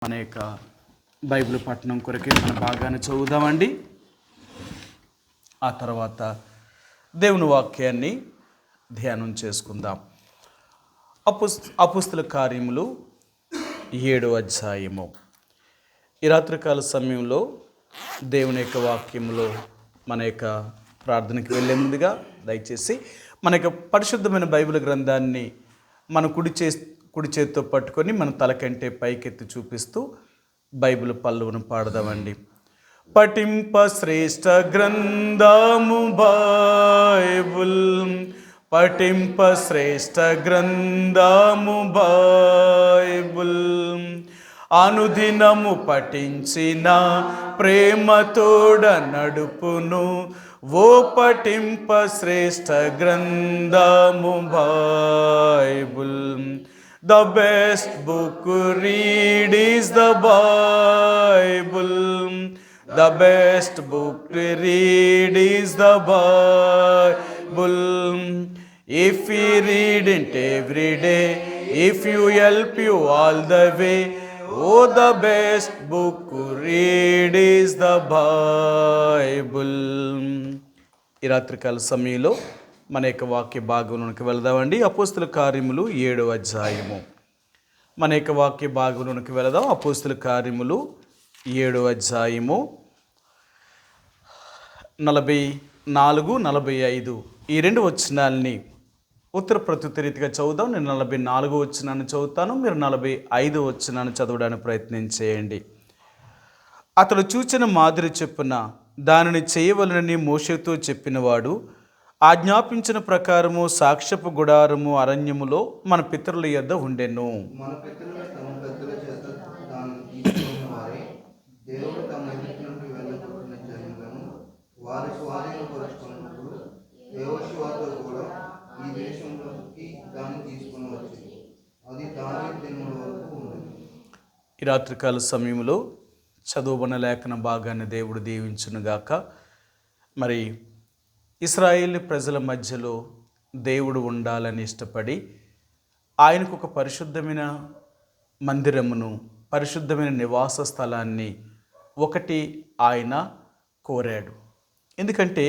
మన యొక్క బైబిల్ పఠనం కొరకే మన భాగాన్ని చదువుదామండి. ఆ తర్వాత దేవుని వాక్యాన్ని ధ్యానం చేసుకుందాం. అపోస్తల కార్యములు 7వ అధ్యాయము. ఈ రాత్రికాల సమయంలో దేవుని యొక్క వాక్యములో మన యొక్క ప్రార్థనకి వెళ్ళే ముందుగా దయచేసి మన యొక్క పరిశుద్ధమైన బైబిల్ గ్రంథాన్ని మన కుడి చేతితో పట్టుకొని మన తలకంటే పైకెత్తి చూపిస్తూ బైబిల్ పల్లవును పాడదామండి. పఠింప శ్రేష్ఠ గ్రంథము బైబిల్, పఠింప శ్రేష్ఠ గ్రంథము బైబిల్, అనుదినము పఠించిన ప్రేమతోడ నడుపును ఓ పఠింప శ్రేష్ఠ గ్రంథము Bible. The best book read is the Bible. The best book to read is the Bible. If we read it every day, if you help you all the way, oh, the best book to read is the Bible. ఈ రాత్రికాల సమయంలో మన యొక్క వాక్య భాగంలోనికి వెళదామండి. అపోస్తల కార్యములు 7వ అధ్యాయము. మన యొక్క వాక్య భాగంలోనికి వెళదాం. అపోస్తల కార్యములు 7వ అధ్యాయము 44, 45 ఈ రెండు వచనాలని ఉత్తర ప్రత్యుత్తర రీతిగా చదువుదాం. నేను 44వ వచనాన్ని చదువుతాను, మీరు 45వ వచనాన్ని చదవడానికి ప్రయత్నం చేయండి. అతడు చూచిన మాదిరి చెప్పున దానిని చేయవలనని మోషేతో చెప్పినవాడు ఆజ్ఞాపించిన ప్రకారము సాక్ష్యపు గుడారము అరణ్యములో మన పితరుల యొద్ద ఉండెను. ఈ రాత్రికాల సమయంలో చదువుబడిన లేఖన భాగాన్ని దేవుడు దీవించునుగాక. మరి ఇశ్రాయేలు ప్రజల మధ్యలో దేవుడు ఉండాలని ఇష్టపడి ఆయనకు ఒక పరిశుద్ధమైన మందిరమును, పరిశుద్ధమైన నివాస స్థలాన్ని ఒకటి ఆయన కోరాడు. ఎందుకంటే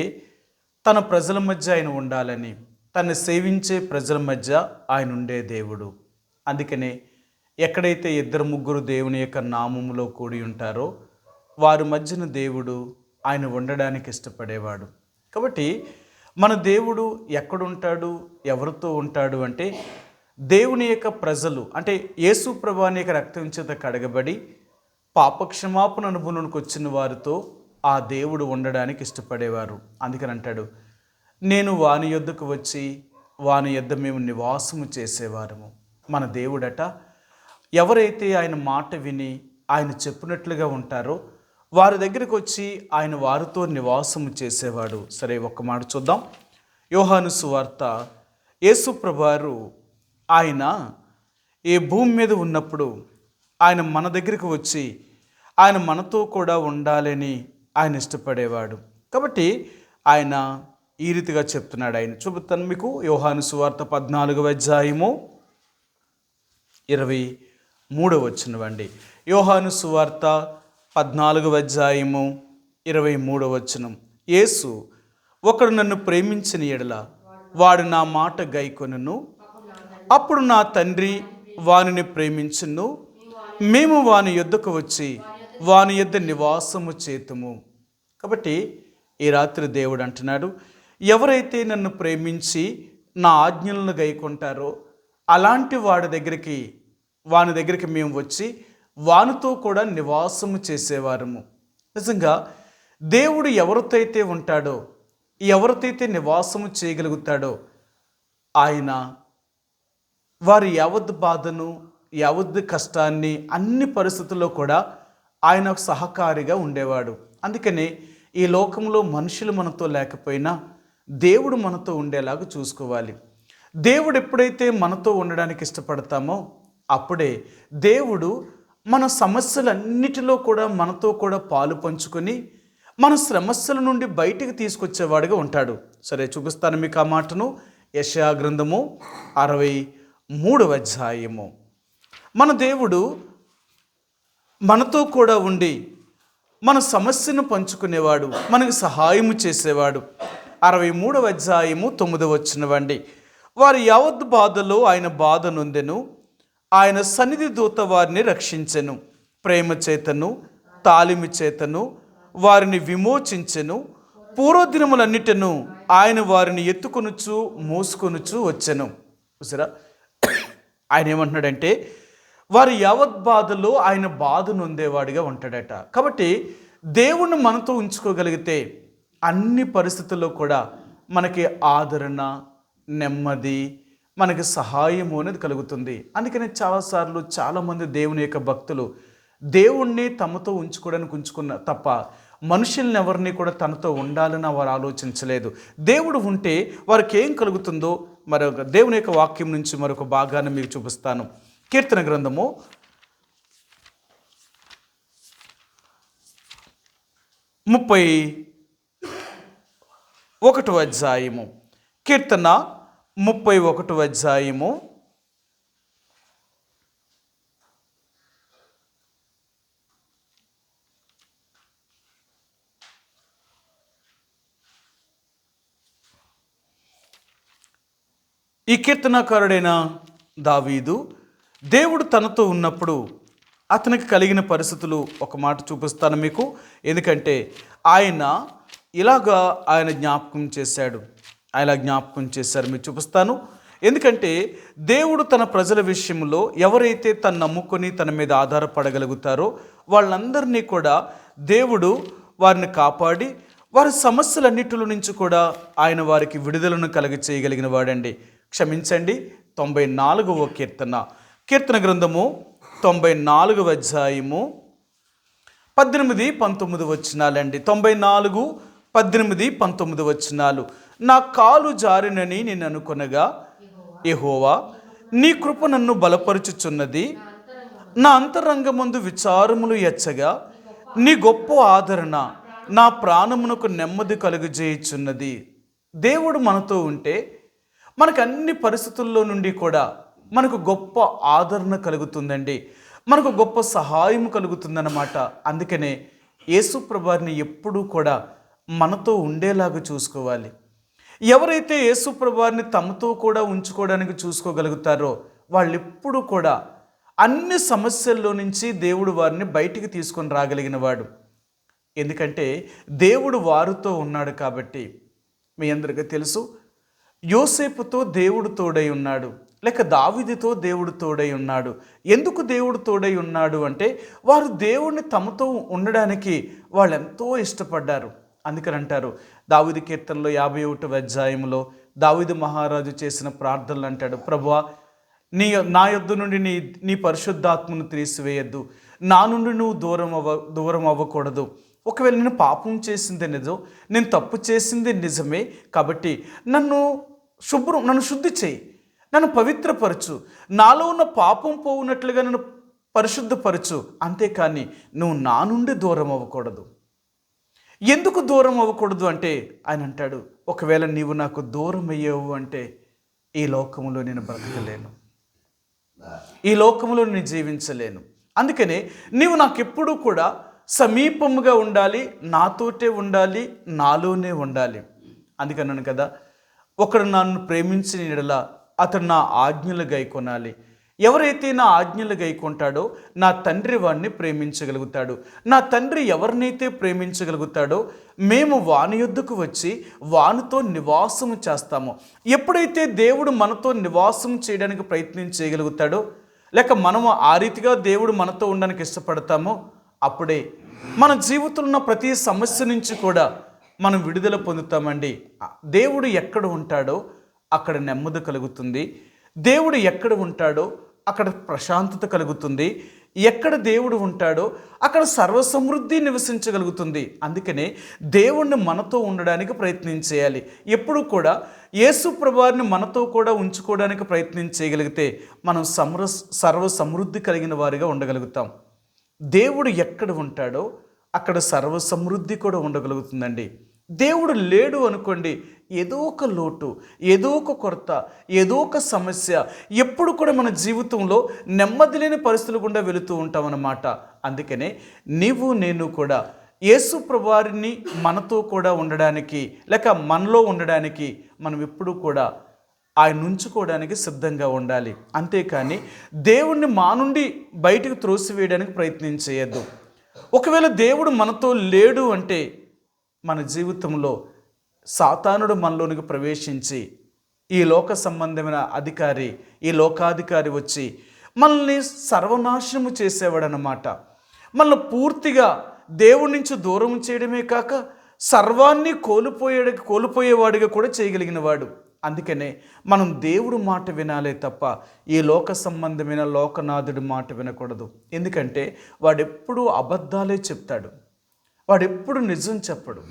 తన ప్రజల మధ్య ఆయన ఉండాలని, తను సేవించే ప్రజల మధ్య ఆయన ఉండే దేవుడు. అందుకనే ఎక్కడైతే 2-3 దేవుని యొక్క నామములో కూడి ఉంటారో వారి మధ్యన దేవుడు ఆయన ఉండడానికి ఇష్టపడేవాడు. కాబట్టి మన దేవుడు ఎక్కడుంటాడు, ఎవరితో ఉంటాడు అంటే దేవుని యొక్క ప్రజలు, అంటే యేసు ప్రభువాని యొక్క రక్తం చేత కడగబడి పాపక్షమాపణ అనుభవంలోకి వచ్చిన వారితో ఆ దేవుడు ఉండడానికి ఇష్టపడేవారు. అందుకని అంటాడు, నేను వాని యొద్దకు వచ్చి వాని యొద్ద మేము నివాసము చేసేవారము. మన దేవుడట ఎవరైతే ఆయన మాట విని ఆయన చెప్పినట్లుగా ఉంటారో వారి దగ్గరికి వచ్చి ఆయన వారితో నివాసము చేసేవాడు. సరే, ఒక్క మాట చూద్దాం. యోహాను సువార్త, యేసు ప్రభువారు ఆయన ఈ భూమి మీద ఉన్నప్పుడు ఆయన మన దగ్గరికి వచ్చి ఆయన మనతో కూడా ఉండాలని ఆయన ఇష్టపడేవాడు. కాబట్టి ఆయన ఈ రీతిగా చెప్తున్నాడు. ఆయన చూపుతాను మీకు. యోహాను సువార్త 14వ అధ్యాయము 23వ వచనం అండి. యోహాను సువార్త 14వ అధ్యాయము 23వ వచనం. యేసు, ఒకడు నన్ను ప్రేమించిన ఎడల వాడు నా మాట గైకొనును, అప్పుడు నా తండ్రి వానిని ప్రేమించును, మేము వాని యొద్దకు వచ్చి వాని యొద్ద నివాసము చేతుము. కాబట్టి ఈ రాత్రి దేవుడు అంటున్నాడు, ఎవరైతే నన్ను ప్రేమించి నా ఆజ్ఞలను గైకొంటారో అలాంటి వాని దగ్గరికి మేము వచ్చి వానితో కూడా నివాసము చేసేవారము. నిజంగా దేవుడు ఎవరితో అయితే ఉంటాడో, ఎవరితో అయితే నివాసము చేయగలుగుతాడో ఆయన వారి యావత్ బాధను, యావత్ కష్టాన్ని, అన్ని పరిస్థితుల్లో కూడా ఆయన సహకారిగా ఉండేవాడు. అందుకనే ఈ లోకంలో మనుషులు మనతో లేకపోయినా దేవుడు మనతో ఉండేలాగా చూసుకోవాలి. దేవుడు ఎప్పుడైతే మనతో ఉండడానికి ఇష్టపడతామో అప్పుడే దేవుడు మన సమస్యలన్నిటిలో కూడా మనతో కూడా పాలు పంచుకొని మన సమస్యల నుండి బయటికి తీసుకొచ్చేవాడిగా ఉంటాడు. సరే, చూపిస్తాను మీకు ఆ మాటను. యెషయా గ్రంథము 63వ అధ్యాయము. మన దేవుడు మనతో కూడా ఉండి మన సమస్యను పంచుకునేవాడు, మనకు సహాయము చేసేవాడు. 63వ అధ్యాయము 9వ వచనమండి. వారి యావత్ బాధలో ఆయన బాధ నొందెను, ఆయన సన్నిధి దూత వారిని రక్షించెను. ప్రేమ చేతను తాలిమి చేతను వారిని విమోచించెను. పూర్వదినములన్నిటను ఆయన వారిని ఎత్తుకొనుచు మోసుకొనుచు వచ్చెను. చూసారా, ఆయన ఏమంటున్నాడంటే వారి యావత్ బాధలో ఆయన బాధ నొందేవాడిగా ఉంటాడట. కాబట్టి దేవుణ్ణి మనతో ఉంచుకోగలిగితే అన్ని పరిస్థితుల్లో కూడా మనకి ఆదరణ, నెమ్మది, మనకి సహాయము అనేది కలుగుతుంది. అందుకని చాలాసార్లు చాలామంది దేవుని యొక్క భక్తులు దేవుణ్ణి తమతో ఉంచుకోవడానికి ఉంచుకున్న తప్ప మనుషుల్ని ఎవరిని కూడా తనతో ఉండాలని వారు ఆలోచించలేదు. దేవుడు ఉంటే వారికి ఏం కలుగుతుందో మరొక దేవుని యొక్క వాక్యం నుంచి మరొక భాగాన్ని మీకు చూపిస్తాను. కీర్తన గ్రంథము 31వ అధ్యాయము. కీర్తన 31వ అధ్యాయము 'ఈ కీర్తనాకారుడైన దావీదు దేవుడు తనతో ఉన్నప్పుడు అతనికి కలిగిన పరిస్థితులు ఒక మాట చూపిస్తాను మీకు. ఎందుకంటే ఆయన జ్ఞాపకం చేశాడు, ఆయన జ్ఞాపకం చేశారు, మీకు చూపిస్తాను. ఎందుకంటే దేవుడు తన ప్రజల విషయంలో ఎవరైతే తను నమ్ముకొని తన మీద ఆధారపడగలుగుతారో వాళ్ళందరినీ కూడా దేవుడు వారిని కాపాడి వారి సమస్యలన్నిటిలో నుంచి కూడా ఆయన వారికి విడుదలను చేయగలిగిన వాడండి. క్షమించండి, 94వ కీర్తన గ్రంథము 94వ అధ్యాయము 18-19 వచనాలండి. 94, 18, 19 వచనాలు. నా కాలు జారినని నేను అనుకొనగా యెహోవా నీ కృప నన్ను బలపరుచుచున్నది. నా అంతరంగమందు విచారములు ఎచ్చగా నీ గొప్ప ఆదరణ నా ప్రాణమునకు నెమ్మది కలుగజేయుచున్నది. దేవుడు మనతో ఉంటే మనకు అన్ని పరిస్థితుల్లో నుండి కూడా మనకు గొప్ప ఆదరణ కలుగుతుందండి, మనకు గొప్ప సహాయం కలుగుతుందన్నమాట. అందుకనే యేసు ప్రభువారిని ఎప్పుడూ కూడా మనతో ఉండేలాగా చూసుకోవాలి. ఎవరైతే యేసు ప్రభువారిని తమతో కూడా ఉంచుకోవడానికి చూసుకోగలుగుతారో వాళ్ళు ఎప్పుడూ కూడా అన్ని సమస్యల్లో నుంచి దేవుడు వారిని బయటికి తీసుకొని రాగలిగిన వాడు. ఎందుకంటే దేవుడు వారితో ఉన్నాడు కాబట్టి. మీ అందరికీ తెలుసు, యోసేపుతో దేవుడు తోడై ఉన్నాడు, లేక దావీదుతో దేవుడు తోడై ఉన్నాడు. ఎందుకు దేవుడు తోడై ఉన్నాడు అంటే వారు దేవుడిని తమతో ఉండడానికి వాళ్ళు ఎంతో ఇష్టపడ్డారు. అందుకని అంటారు దావీదు కీర్తనలో 51వ అధ్యాయంలో దావీదు మహారాజు చేసిన ప్రార్థనలు అంటాడు, ప్రభువా నా యొద్ద నుండి నీ పరిశుద్ధాత్మను తీసివేయద్దు, నా నుండి నువ్వు దూరం అవ్వకూడదు. ఒకవేళ నేను పాపం చేసింది నిజం, నేను తప్పు చేసింది నిజమే, కాబట్టి నన్ను శుద్ధి చేయి, నన్ను పవిత్రపరచు, నాలో ఉన్న పాపం పోవునట్లుగా నన్ను పరిశుద్ధపరచు, అంతేకాని నువ్వు నా నుండి దూరం అవ్వకూడదు. ఎందుకు దూరం అవ్వకూడదు అంటే ఆయన అంటాడు, ఒకవేళ నీవు నాకు దూరం అయ్యావు అంటే ఈ లోకంలో నేను బ్రతకలేను, ఈ లోకంలో నేను జీవించలేను. అందుకనే నీవు నాకెప్పుడూ కూడా సమీపముగా ఉండాలి, నాతోటే ఉండాలి, నాలోనే ఉండాలి. అందుకన్నాను కదా, ఒకడు నన్ను ప్రేమించిన యెడల అతడు నా ఆజ్ఞలు గైకొనాలి. ఎవరైతే నా ఆజ్ఞలు గైకొంటాడో నా తండ్రి వాడిని ప్రేమించగలుగుతాడు. నా తండ్రి ఎవరినైతే ప్రేమించగలుగుతాడో మేము వాని యొద్దకు వచ్చి వానితో నివాసము చేస్తాము. ఎప్పుడైతే దేవుడు మనతో నివాసం చేయడానికి ప్రయత్నం చేయగలుగుతాడో, లేక మనము ఆ రీతిగా దేవుడు మనతో ఉండడానికి ఇష్టపడతామో, అప్పుడే మన జీవితంలో ఉన్న ప్రతి సమస్య నుంచి కూడా మనం విడుదల పొందుతామండి. దేవుడు ఎక్కడ ఉంటాడో అక్కడ నెమ్మది కలుగుతుంది, దేవుడు ఎక్కడ ఉంటాడో అక్కడ ప్రశాంతత కలుగుతుంది, ఎక్కడ దేవుడు ఉంటాడో అక్కడ సర్వసమృద్ధి నివసించగలుగుతుంది. అందుకనే దేవుణ్ణి మనతో ఉండడానికి ప్రయత్నం చేయాలి. ఎప్పుడు కూడా యేసు ప్రభువారిని మనతో కూడా ఉంచుకోవడానికి ప్రయత్నం చేయగలిగితే మనం సర్వసమృద్ధి కలిగిన వారిగా ఉండగలుగుతాం. దేవుడు ఎక్కడ ఉంటాడో అక్కడ సర్వసమృద్ధి కూడా ఉండగలుగుతుందండి. దేవుడు లేడు అనుకోండి, ఏదో ఒక లోటు, ఏదో ఒక కొరత, ఏదో ఒక సమస్య, ఎప్పుడు కూడా మన జీవితంలో నెమ్మది లేని పరిస్థితులు గుండా వెళుతూ ఉంటామన్నమాట. అందుకనే నీవు నేను కూడా యేసు ప్రభువారిని మనతో కూడా ఉండడానికి, లేక మనలో ఉండడానికి మనం ఎప్పుడూ కూడా ఆయన ఉంచుకోవడానికి సిద్ధంగా ఉండాలి. అంతేకాని దేవుణ్ణి మా నుండి బయటకు త్రోసివేయడానికి ప్రయత్నం చేయొద్దు. ఒకవేళ దేవుడు మనతో లేడు అంటే మన జీవితంలో సాతానుడు మనలోనికి ప్రవేశించి ఈ లోక సంబంధమైన అధికారి, ఈ లోకాధికారి వచ్చి మనల్ని సర్వనాశనము చేసేవాడనమాట. మనల్ని పూర్తిగా దేవుడి నుంచి దూరం చేయడమే కాక సర్వాన్ని కోల్పోయేవాడిగా కూడా చేయగలిగిన వాడు. అందుకనే మనం దేవుడు మాట వినాలే తప్ప ఈ లోక సంబంధమైన లోకనాథుడి మాట వినకూడదు. ఎందుకంటే వాడెప్పుడూ అబద్ధాలే చెప్తాడు, వాడెప్పుడు నిజం చెప్పడు.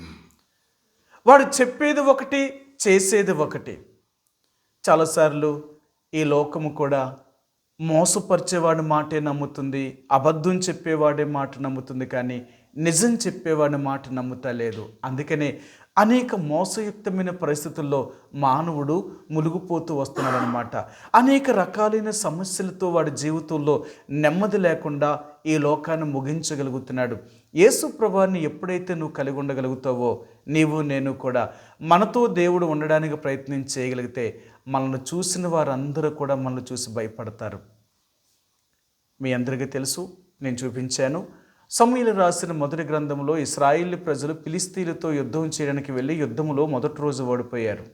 వాడు చెప్పేది ఒకటి, చేసేది ఒకటి. చాలాసార్లు ఈ లోకము కూడా మోసపరిచేవాడి మాటే నమ్ముతుంది, అబద్ధం చెప్పేవాడే మాట నమ్ముతుంది, కానీ నిజం చెప్పేవాడి మాట నమ్ముతలేదు. అందుకనే అనేక మోసయుక్తమైన పరిస్థితుల్లో మానవుడు మునిగిపోతూ వస్తున్నాడనమాట. అనేక రకాలైన సమస్యలతో వాడి జీవితంలో నెమ్మది లేకుండా ఈ లోకాన్ని ముగించగలుగుతున్నాడు. యేసు ప్రభువుని ఎప్పుడైతే నువ్వు కలిగి ఉండగలుగుతావో, నీవు నేను కూడా మనతో దేవుడు ఉండడానికి ప్రయత్నం చేయగలిగితే మనల్ని చూసిన వారందరూ కూడా మనల్ని చూసి భయపడతారు. మీ అందరికీ తెలుసు, నేను చూపించాను. సమూయేలు రాసిన మొదటి గ్రంథంలో ఇశ్రాయేలు ప్రజలు ఫిలిష్తీయులతో యుద్ధం చేయడానికి వెళ్ళి యుద్ధంలో మొదటి రోజు ఓడిపోయారు.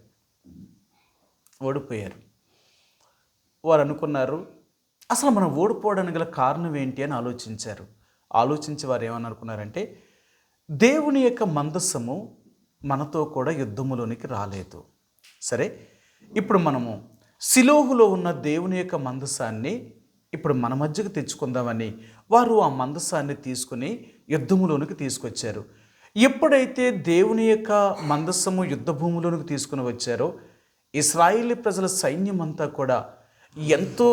వారు అనుకున్నారు, అసలు మనం ఓడిపోవడానికి గల కారణం ఏంటి అని ఆలోచించారు. ఆలోచించి వారు ఏమని అనుకున్నారంటే, దేవుని యొక్క మందస్సము మనతో కూడా యుద్ధములోనికి రాలేదు. సరే, ఇప్పుడు మనము షిలోహులో ఉన్న దేవుని యొక్క మందసాన్ని ఇప్పుడు మన మధ్యకు తెచ్చుకుందామని వారు ఆ మందసాన్ని తీసుకుని యుద్ధములోనికి తీసుకొచ్చారు. ఎప్పుడైతే దేవుని యొక్క మందస్సము యుద్ధ భూమిలోనికి తీసుకుని వచ్చారో, ఇశ్రాయేలు ప్రజల సైన్యం అంతా కూడా ఎంతో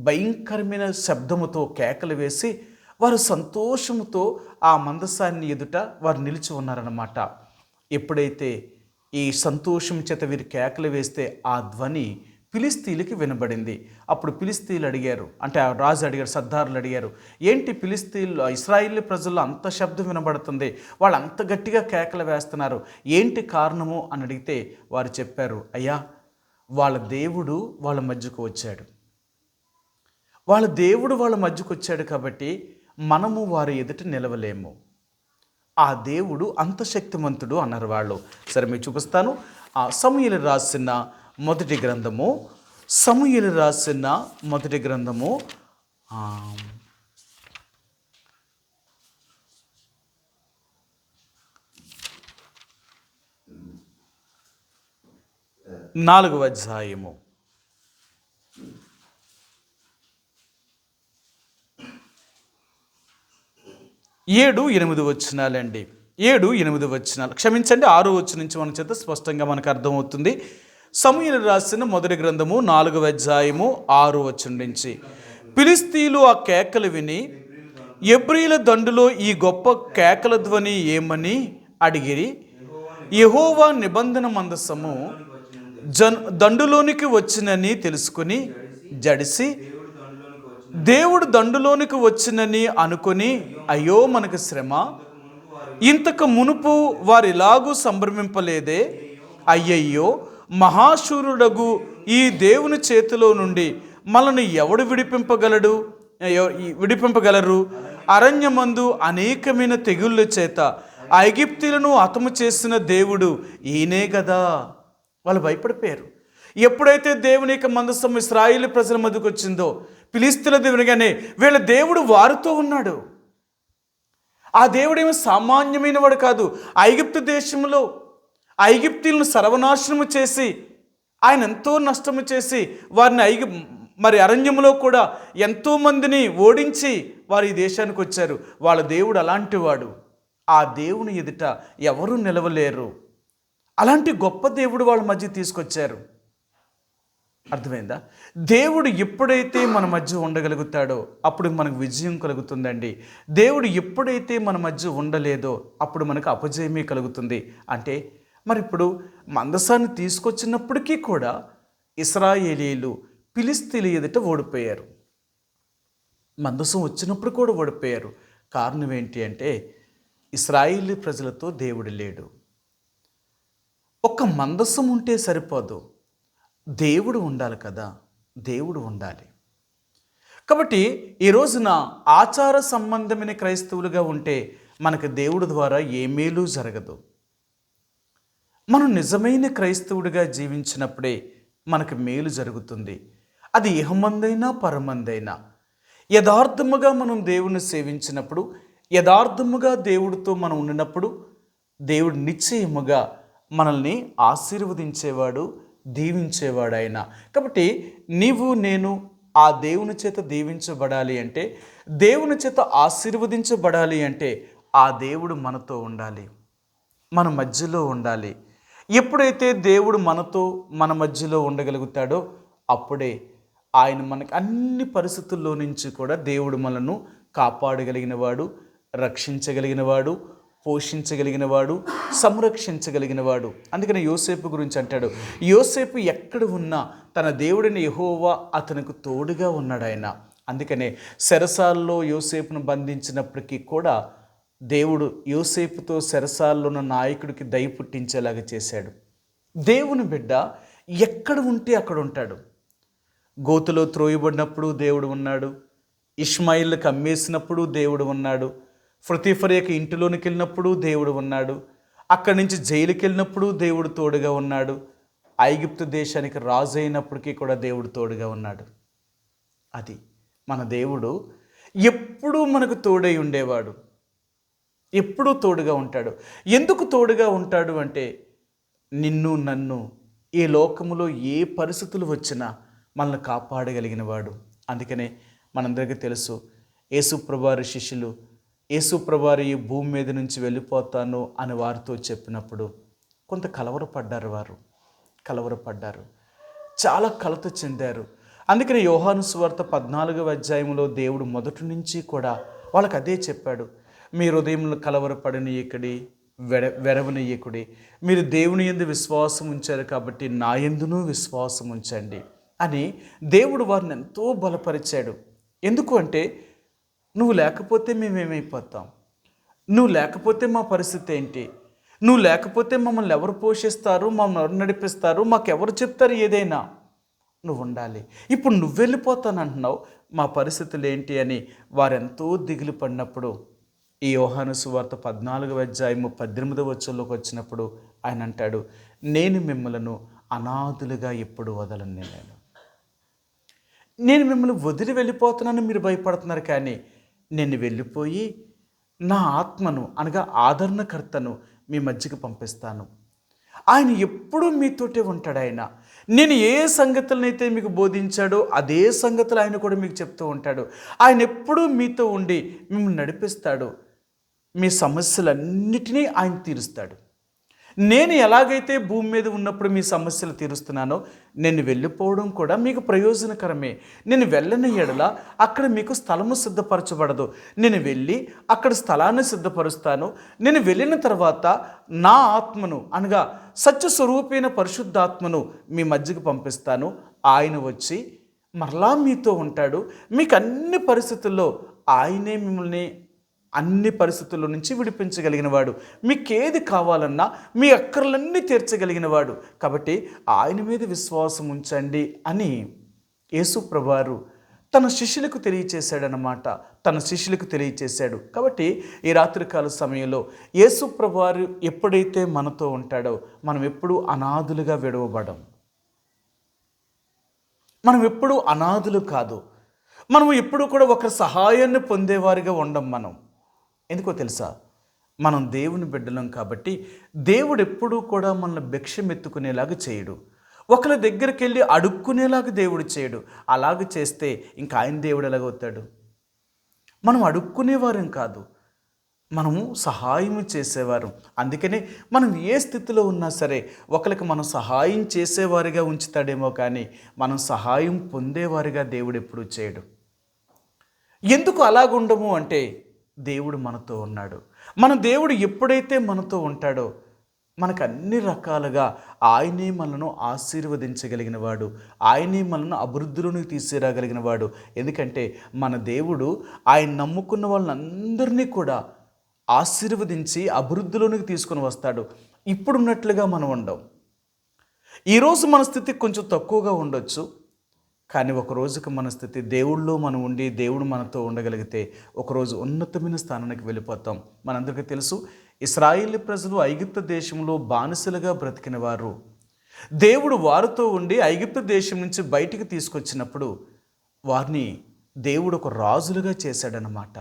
భయంకరమైన శబ్దముతో కేకలు వేసి వారు సంతోషముతో ఆ మందసాన్ని ఎదుట వారు నిలిచి ఉన్నారన్నమాట. ఎప్పుడైతే ఈ సంతోషం చేత వీరు కేకలు వేస్తే ఆ ధ్వని ఫిలిష్తీయులకి వినబడింది. అప్పుడు ఫిలిష్తీయులు అడిగారు, అంటే ఆ రాజు అడిగారు, సర్దారులు అడిగారు, ఏంటి ఫిలిష్తీయులు ఇశ్రాయేలు ప్రజల్లో అంత శబ్దం వినబడుతుంది, వాళ్ళు అంత గట్టిగా కేకలు వేస్తున్నారు, ఏంటి కారణము అని అడిగితే వారు చెప్పారు, అయ్యా, వాళ్ళ దేవుడు వాళ్ళ మధ్యకు వచ్చాడు. వాళ్ళ దేవుడు వాళ్ళ మధ్యకు వచ్చాడు కాబట్టి మనము వారి ఎదుట నిలవలేము. ఆ దేవుడు అంత శక్తిమంతుడు అన్నారు వాళ్ళు. సరే, మీకు చూపిస్తాను. ఆ సమూయేలు రాసిన మొదటి గ్రంథము 4వ అధ్యాయము 7-8 వచనాలండి. 7-8 వచనాలు, క్షమించండి, 6వ వచనం నుంచి మన చేత స్పష్టంగా మనకు అర్థమవుతుంది. సమూయేలు రాసిన మొదటి గ్రంథము 4వ అధ్యాయము 6వ వచనం నుంచి, ఫిలిష్తీయులు ఆ కేకలు విని ఎబ్రీల దండులో ఈ గొప్ప కేకల ధ్వని ఏమని అడిగిరి. యెహోవా నిబంధన మందసము దండులోనికి వచ్చినని తెలుసుకుని జడిసి, దేవుడు దండులోనికి వచ్చినని అనుకొని, అయ్యో మనకు శ్రమ, ఇంతకు మునుపు వారు ఇలాగూ సంభ్రమింపలేదే, అయ్యయ్యో, మహాశూరుడగు ఈ దేవుని చేతిలో నుండి మనల్ని ఎవడు విడిపింపగలరు? అరణ్యమందు అనేకమైన తెగుళ్ళ చేత ఐగుప్తీయులను హతము చేసిన దేవుడు ఈయనే కదా. వాళ్ళు భయపడిపోయారు. ఎప్పుడైతే దేవుని యొక్క మందసం ఇశ్రాయేలు ప్రజల మధ్యకు వచ్చిందో, ఫిలిష్తీయుల దేవునిగానే వీళ్ళ దేవుడు వారితో ఉన్నాడు. ఆ దేవుడేమో సామాన్యమైన వాడు కాదు. ఐగుప్తు దేశంలో ఐగుప్తీయులను సర్వనాశనము చేసి ఆయన ఎంతో నష్టము చేసి వారిని అరణ్యంలో కూడా ఎంతోమందిని ఓడించి వారు ఈ దేశానికి వచ్చారు. వాళ్ళ దేవుడు అలాంటి వాడు. ఆ దేవుని ఎదుట ఎవరూ నిలవలేరు. అలాంటి గొప్ప దేవుడు వాళ్ళ మధ్య తీసుకొచ్చారు. అర్థమైందా? దేవుడు ఎప్పుడైతే మన మధ్య ఉండగలుగుతాడో అప్పుడు మనకు విజయం కలుగుతుందండి. దేవుడు ఎప్పుడైతే మన మధ్య ఉండలేదో అప్పుడు మనకు అపజయమే కలుగుతుంది. అంటే మరి ఇప్పుడు మందసాన్ని తీసుకొచ్చినప్పటికీ కూడా ఇశ్రాయేలీయులు ఫిలిష్తీయుల ఎదుట ఓడిపోయారు. మందసం వచ్చినప్పుడు కూడా ఓడిపోయారు. కారణం ఏంటి అంటే ఇశ్రాయేలు ప్రజలతో దేవుడు లేడు. ఒక్క మందసం ఉంటే సరిపోదు, దేవుడు ఉండాలి కదా, దేవుడు ఉండాలి. కాబట్టి ఈ రోజున ఆచార సంబంధమైన క్రైస్తవులుగా ఉంటే మనకు దేవుడి ద్వారా ఏ మేలు జరగదు. మనం నిజమైన క్రైస్తవుడిగా జీవించినప్పుడే మనకు మేలు జరుగుతుంది. అది ఇహమందైనా పరమందైనా యథార్థముగా మనం దేవుని సేవించినప్పుడు, యథార్థముగా దేవుడితో మనం ఉండినప్పుడు దేవుడు నిశ్చయముగా మనల్ని ఆశీర్వదించేవాడు, దీవించేవాడు ఆయన. కాబట్టి నీవు నేను ఆ దేవుని చేత దీవించబడాలి అంటే, దేవుని చేత ఆశీర్వదించబడాలి అంటే ఆ దేవుడు మనతో ఉండాలి, మన మధ్యలో ఉండాలి. ఎప్పుడైతే దేవుడు మనతో మన మధ్యలో ఉండగలుగుతాడో అప్పుడే ఆయన మనకు అన్ని పరిస్థితుల్లో నుంచి కూడా దేవుడు మనను కాపాడగలిగినవాడు, రక్షించగలిగినవాడు, పోషించగలిగినవాడు, సంరక్షించగలిగినవాడు. అందుకని యోసేపు గురించి అంటాడు, యోసేపు ఎక్కడ ఉన్నా తన దేవుడిని యెహోవా అతనికి తోడుగా ఉన్నాడు ఆయన. అందుకనే చెరసాల్లో యోసేపును బంధించినప్పటికీ కూడా దేవుడు యోసేపుతో చెరసాల్లో ఉన్న నాయకుడికి దయ పుట్టించేలాగా చేశాడు. దేవుని బిడ్డ ఎక్కడ ఉంటే అక్కడ ఉంటాడు. గోతులో త్రోయబడినప్పుడు దేవుడు ఉన్నాడు, ఇష్మాయిల్కి అమ్మేసినప్పుడు దేవుడు ఉన్నాడు, ఫొతీఫర్ ఇంటిలోనికి వెళ్ళినప్పుడు దేవుడు ఉన్నాడు, అక్కడి నుంచి జైలుకి వెళ్ళినప్పుడు దేవుడు తోడుగా ఉన్నాడు, ఐగుప్తు దేశానికి రాజు అయినప్పటికీ కూడా దేవుడు తోడుగా ఉన్నాడు. అది మన దేవుడు ఎప్పుడూ మనకు తోడై ఉండేవాడు, ఎప్పుడూ తోడుగా ఉంటాడు. ఎందుకు తోడుగా ఉంటాడు అంటే నిన్ను నన్ను ఈ లోకములో ఏ పరిస్థితులు వచ్చినా మనల్ని కాపాడగలిగిన వాడు. అందుకనే మనందరికీ తెలుసు, యేసుప్రభువారి శిష్యులు యేసుప్రభువారు ఈ భూమి మీద నుంచి వెళ్ళిపోతాను అని వారితో చెప్పినప్పుడు కొంత కలవరపడ్డారు, చాలా కలత చెందారు. అందుకని యోహాను సువార్త 14వ అధ్యాయంలో దేవుడు మొదటి నుంచి కూడా వాళ్ళకి అదే చెప్పాడు, మీ హృదయంలో కలవరపడనీయకుడి, వెరవనీయకుడి. మీరు దేవుని యందు విశ్వాసం ఉంచారు కాబట్టి నా యందును విశ్వాసం ఉంచండి అని దేవుడు వారిని ఎంతో బలపరిచాడు. ఎందుకు అంటే నువ్వు లేకపోతే మేమేమైపోతాం, నువ్వు లేకపోతే మా పరిస్థితి ఏంటి, నువ్వు లేకపోతే మమ్మల్ని ఎవరు పోషిస్తారు, మమ్మల్ని ఎవరు నడిపిస్తారు, మాకెవరు చెప్తారు ఏదైనా, నువ్వు ఉండాలి. ఇప్పుడు నువ్వు వెళ్ళిపోతానంటున్నావు, మా పరిస్థితులు ఏంటి అని వారెంతో దిగులు పడినప్పుడు ఈ యోహాను సువార్త 14వ అధ్యాయము 18వ వచనంలోకి వచ్చినప్పుడు ఆయన అంటాడు, నేను మిమ్మలను అనాథులుగా ఎప్పుడు వదలను. నేను మిమ్మల్ని వదిలి వెళ్ళిపోతున్నాను మీరు భయపడుతున్నారు, కానీ నేను వెళ్ళిపోయి నా ఆత్మను అనగా ఆదరణకర్తను మీ మధ్యకి పంపిస్తాను. ఆయన ఎప్పుడూ మీతోటే ఉంటాడు. ఆయన నేను ఏ సంగతులనైతే మీకు బోధించాడో అదే సంగతులు ఆయన కూడా మీకు చెప్తూ ఉంటాడు. ఆయన ఎప్పుడూ మీతో ఉండి మిమ్మల్ని నడిపిస్తాడు, మీ సమస్యలన్నిటినీ ఆయన తీరుస్తాడు. నేను ఎలాగైతే భూమి మీద ఉన్నప్పుడు మీ సమస్యలు తీరుస్తున్నానో నేను వెళ్ళిపోవడం కూడా మీకు ప్రయోజనకరమే. నేను వెళ్ళని ఎడల అక్కడ మీకు స్థలము సిద్ధపరచబడదు. నేను వెళ్ళి అక్కడ స్థలాన్ని సిద్ధపరుస్తాను. నేను వెళ్ళిన తర్వాత నా ఆత్మను అనగా సత్యస్వరూపైన పరిశుద్ధాత్మను మీ మధ్యకి పంపిస్తాను. ఆయన వచ్చి మరలా మీతో ఉంటాడు. మీకు అన్ని పరిస్థితుల్లో ఆయనే మిమ్మల్ని అన్ని పరిస్థితుల నుంచి విడిపించగలిగిన వాడు. మీకేది కావాలన్నా మీ అక్కర్లన్నీ తీర్చగలిగిన వాడు. కాబట్టి ఆయన మీద విశ్వాసం ఉంచండి అని యేసుప్రభువారు తన శిష్యులకు తెలియచేశాడు. కాబట్టి ఈ రాత్రికాల సమయంలో యేసుప్రభువారు ఎప్పుడైతే మనతో ఉంటాడో మనం ఎప్పుడూ అనాథులుగా విడవబడం, మనం ఎప్పుడూ అనాథులు కాదు. మనం ఎప్పుడూ కూడా ఒకరి సహాయాన్ని పొందేవారిగా ఉండం. మనం ఎందుకో తెలుసా, మనం దేవుని బిడ్డలం కాబట్టి దేవుడు ఎప్పుడూ కూడా మనల్ని భిక్షమెత్తుకునేలాగా చేయడు. ఒకరి దగ్గరికి వెళ్ళి అడుక్కునేలాగా దేవుడు చేయడు. అలాగ చేస్తే ఇంకా ఆయన దేవుడు ఎలాగవుతాడు? మనం అడుక్కునేవారం కాదు, మనము సహాయం చేసేవారు. అందుకనే మనం ఏ స్థితిలో ఉన్నా సరే ఒకరికి మనం సహాయం చేసేవారిగా ఉంచుతాడేమో కానీ మనం సహాయం పొందేవారిగా దేవుడు ఎప్పుడూ చేయడు. ఎందుకు అలాగుండము అంటే దేవుడు మనతో ఉన్నాడు. మన దేవుడు ఎప్పుడైతే మనతో ఉంటాడో మనకు అన్ని రకాలుగా ఆయనే మనను ఆశీర్వదించగలిగిన వాడు, ఆయనే మనను అభివృద్ధిలోనికి తీసుకురాగలిగిన వాడు. ఎందుకంటే మన దేవుడు ఆయన నమ్ముకున్న వాళ్ళందరినీ కూడా ఆశీర్వదించి అభివృద్ధిలోనికి తీసుకొని వస్తాడు. ఇప్పుడున్నట్లుగా మనం ఉండం. ఈరోజు మన స్థితి కొంచెం తక్కువగా ఉండొచ్చు, కానీ ఒక రోజుకి మన స్థితి దేవుళ్ళో మనం ఉండి దేవుడు మనతో ఉండగలిగితే ఒకరోజు ఉన్నతమైన స్థానానికి వెళ్ళిపోతాం. మనందరికీ తెలుసు, ఇశ్రాయేలు ప్రజలు ఐగుప్తు దేశంలో బానిసలుగా బ్రతికిన వారు. దేవుడు వారితో ఉండి ఐగుప్తు దేశం నుంచి బయటికి తీసుకొచ్చినప్పుడు వారిని దేవుడు ఒక రాజులుగా చేశాడనమాట.